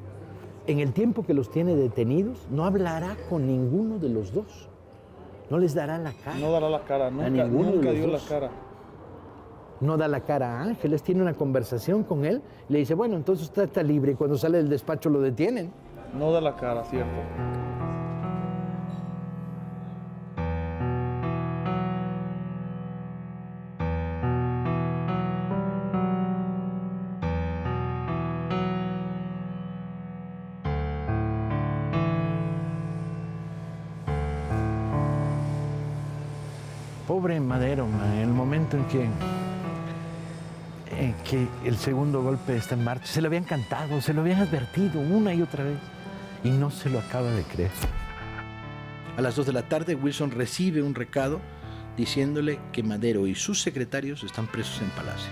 En el tiempo que los tiene detenidos, no hablará con ninguno de los dos. No les dará la cara. No dará la cara, nunca dio la cara. No da la cara a Ángeles, tiene una conversación con él, le dice, bueno, entonces usted está libre y cuando sale del despacho lo detienen. No da la cara, cierto. Pobre Madero, en el momento en que el segundo golpe está en marcha, se lo habían cantado, se lo habían advertido una y otra vez y no se lo acaba de creer. A las 2 de la tarde, Wilson recibe un recado diciéndole que Madero y sus secretarios están presos en Palacio.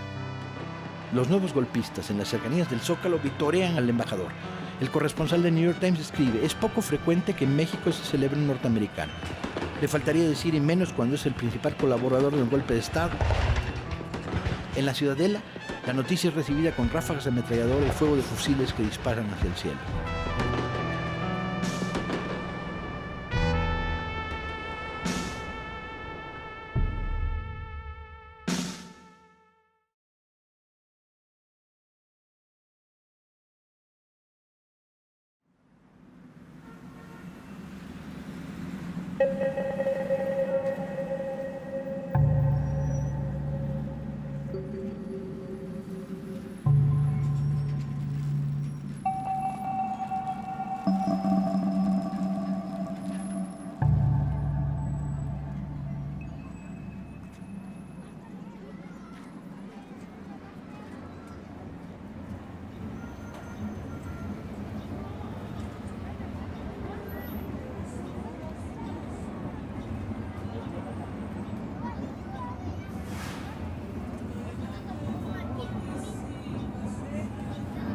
Los nuevos golpistas en las cercanías del Zócalo vitorean al embajador. El corresponsal de New York Times escribe, es poco frecuente que en México se celebre un norteamericano. Le faltaría decir y menos cuando es el principal colaborador de un golpe de Estado. En la Ciudadela, la noticia es recibida con ráfagas de ametralladora y fuego de fusiles que disparan hacia el cielo.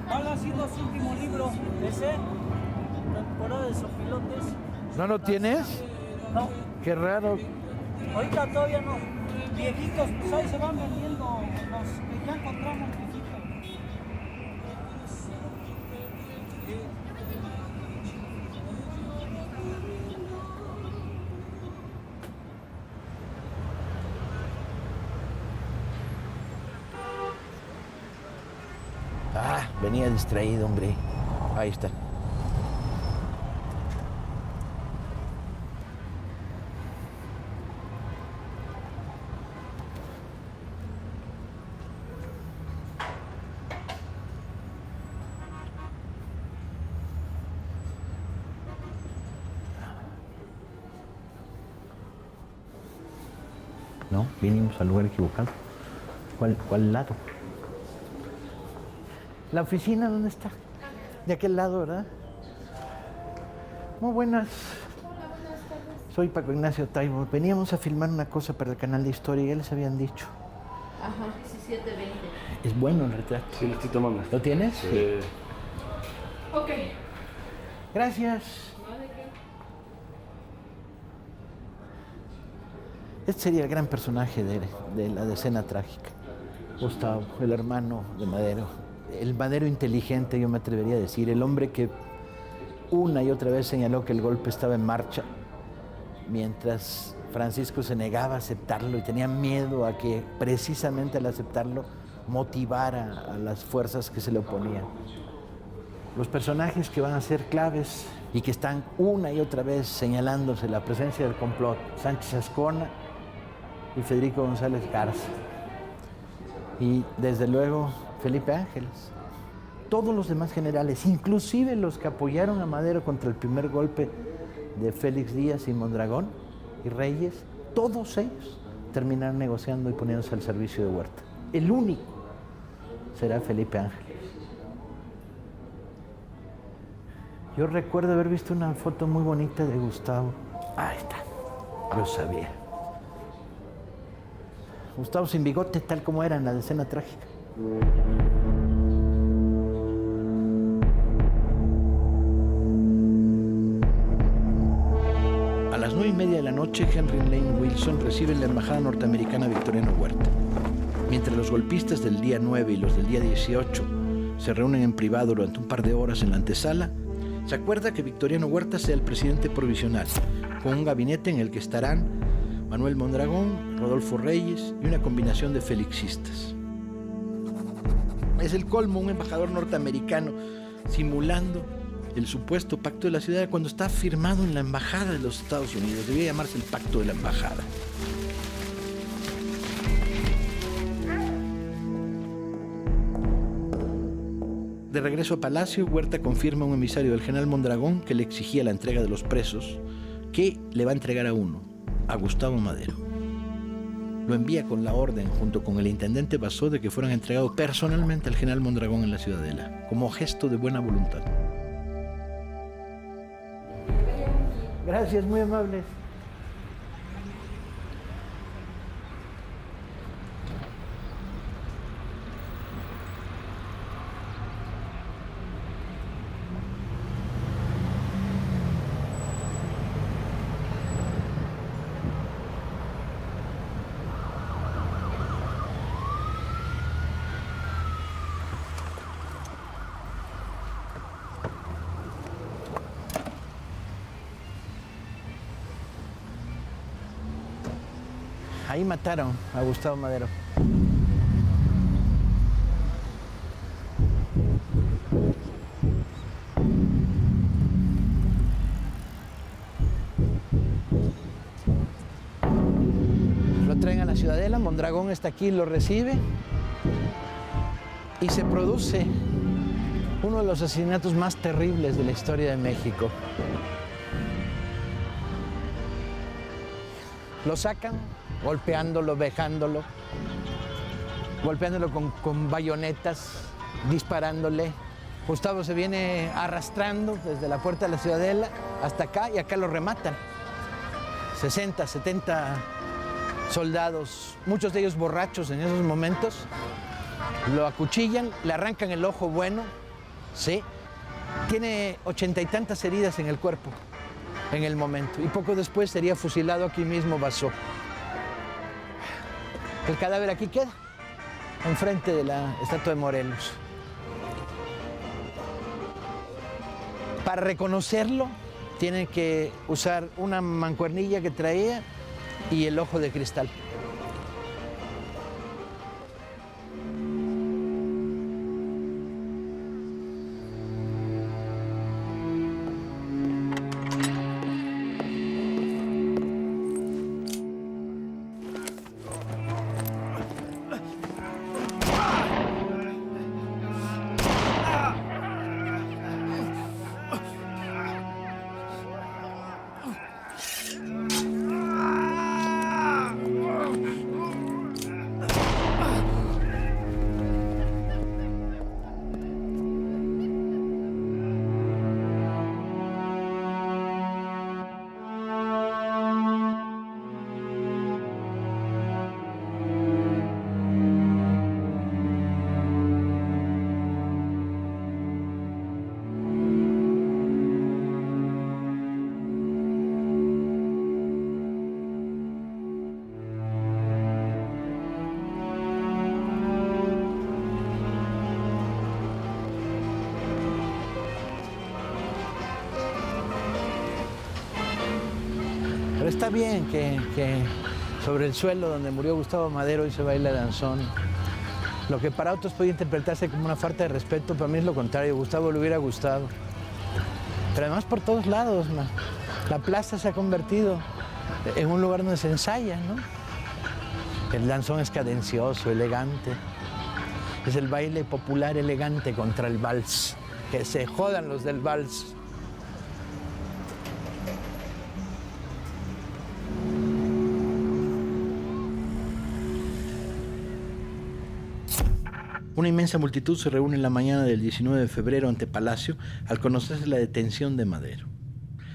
¿Cuál ha sido su último libro? ¿Ese? ¿Temporada de Sopilotes? ¿No lo tienes? No. Qué raro. Ahorita todavía no. Viejitos, pues ahí se van vendiendo los que ya encontramos viejitos. Ah, venía distraído, hombre. Ahí está. No, vinimos al lugar equivocado. ¿Cuál lado? ¿La oficina dónde está? De aquel lado, ¿verdad? Muy buenas. Hola, buenas tardes. Soy Paco Ignacio Taibo. Veníamos a filmar una cosa para el canal de historia y ya les habían dicho. Ajá, 17:20. Es bueno el retrato. Sí, lo estoy tomando. ¿Lo tienes? Sí. Ok. Gracias. Este sería el gran personaje de la decena trágica. Gustavo, el hermano de Madero. El Madero inteligente, yo me atrevería a decir. El hombre que una y otra vez señaló que el golpe estaba en marcha, mientras Francisco se negaba a aceptarlo y tenía miedo a que precisamente al aceptarlo motivara a las fuerzas que se le oponían. Los personajes que van a ser claves y que están una y otra vez señalándose la presencia del complot: Sánchez Azcona y Federico González Garza. Y desde luego Felipe Ángeles. Todos los demás generales, inclusive los que apoyaron a Madero contra el primer golpe de Félix Díaz y Mondragón y Reyes, todos ellos terminaron negociando y poniéndose al servicio de Huerta. El único será Felipe Ángeles. Yo recuerdo haber visto una foto muy bonita de Gustavo. Ahí está, lo sabía. Gustavo sin bigote, tal como era en la decena trágica. A las 9:30 de la noche, Henry Lane Wilson recibe en la embajada norteamericana a Victoriano Huerta. Mientras los golpistas del día 9 y los del día 18 se reúnen en privado durante un par de horas en la antesala, se acuerda que Victoriano Huerta sea el presidente provisional, con un gabinete en el que estarán Manuel Mondragón, Rodolfo Reyes y una combinación de felixistas. Es el colmo, un embajador norteamericano simulando el supuesto pacto de la ciudad cuando está firmado en la embajada de los Estados Unidos. Debía llamarse el pacto de la embajada. De regreso a Palacio, Huerta confirma a un emisario del general Mondragón que le exigía la entrega de los presos, que le va a entregar a uno, a Gustavo Madero. Lo envía con la orden, junto con el intendente Basó, de que fueran entregados personalmente al general Mondragón en la Ciudadela, como gesto de buena voluntad. Gracias, muy amables. Ahí mataron a Gustavo Madero. Lo traen a la Ciudadela, Mondragón está aquí, lo recibe y se produce uno de los asesinatos más terribles de la historia de México. Lo sacan golpeándolo, vejándolo, golpeándolo con bayonetas, disparándole. Gustavo se viene arrastrando desde la puerta de la Ciudadela hasta acá y acá lo rematan. 60, 70 soldados, muchos de ellos borrachos en esos momentos, lo acuchillan, le arrancan el ojo bueno, ¿sí? Tiene 80 y tantas heridas en el cuerpo en el momento y poco después sería fusilado aquí mismo Basó. El cadáver aquí queda, enfrente de la estatua de Morelos. Para reconocerlo, tienen que usar una mancuernilla que traía y el ojo de cristal. Pero está bien que sobre el suelo donde murió Gustavo Madero hoy se baila danzón. Lo que para otros puede interpretarse como una falta de respeto, para mí es lo contrario. Gustavo le hubiera gustado. Pero además por todos lados, la plaza se ha convertido en un lugar donde se ensaya, ¿no? El danzón es cadencioso, elegante. Es el baile popular elegante contra el vals. Que se jodan los del vals. Una inmensa multitud se reúne en la mañana del 19 de febrero ante Palacio al conocerse la detención de Madero.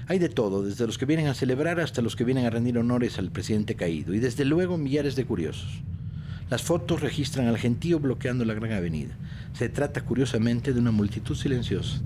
Hay de todo, desde los que vienen a celebrar hasta los que vienen a rendir honores al presidente caído, y desde luego millares de curiosos. Las fotos registran al gentío bloqueando la gran avenida. Se trata, curiosamente, de una multitud silenciosa.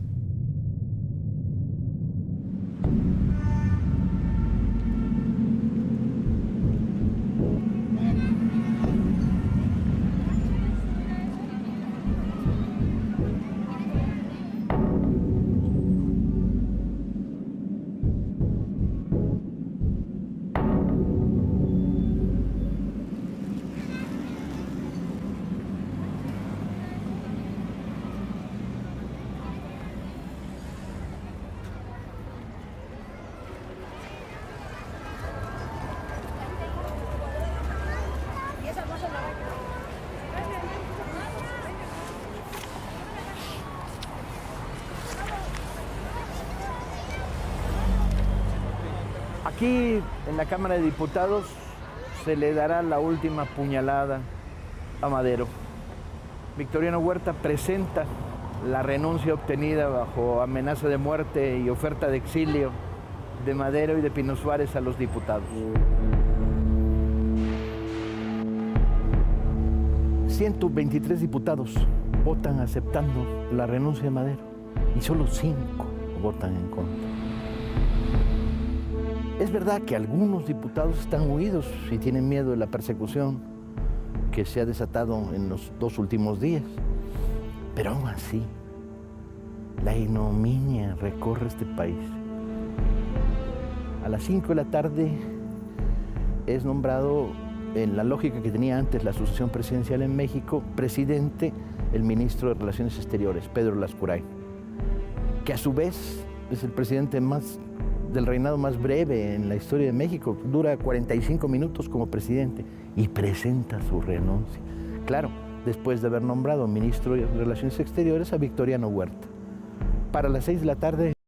Aquí, en la Cámara de Diputados, se le dará la última puñalada a Madero. Victoriano Huerta presenta la renuncia obtenida bajo amenaza de muerte y oferta de exilio de Madero y de Pino Suárez a los diputados. 123 diputados votan aceptando la renuncia de Madero y solo 5 votan en contra. Es verdad que algunos diputados están huidos y tienen miedo de la persecución que se ha desatado en los 2 últimos días, pero aún así, la ignominia recorre este país. A las 5 de la tarde es nombrado, en la lógica que tenía antes la sucesión presidencial en México, presidente el ministro de Relaciones Exteriores, Pedro Lascurain, que a su vez es el presidente del reinado más breve en la historia de México. Dura 45 minutos como presidente y presenta su renuncia. Claro, después de haber nombrado ministro de Relaciones Exteriores a Victoriano Huerta. Para las 6 de la tarde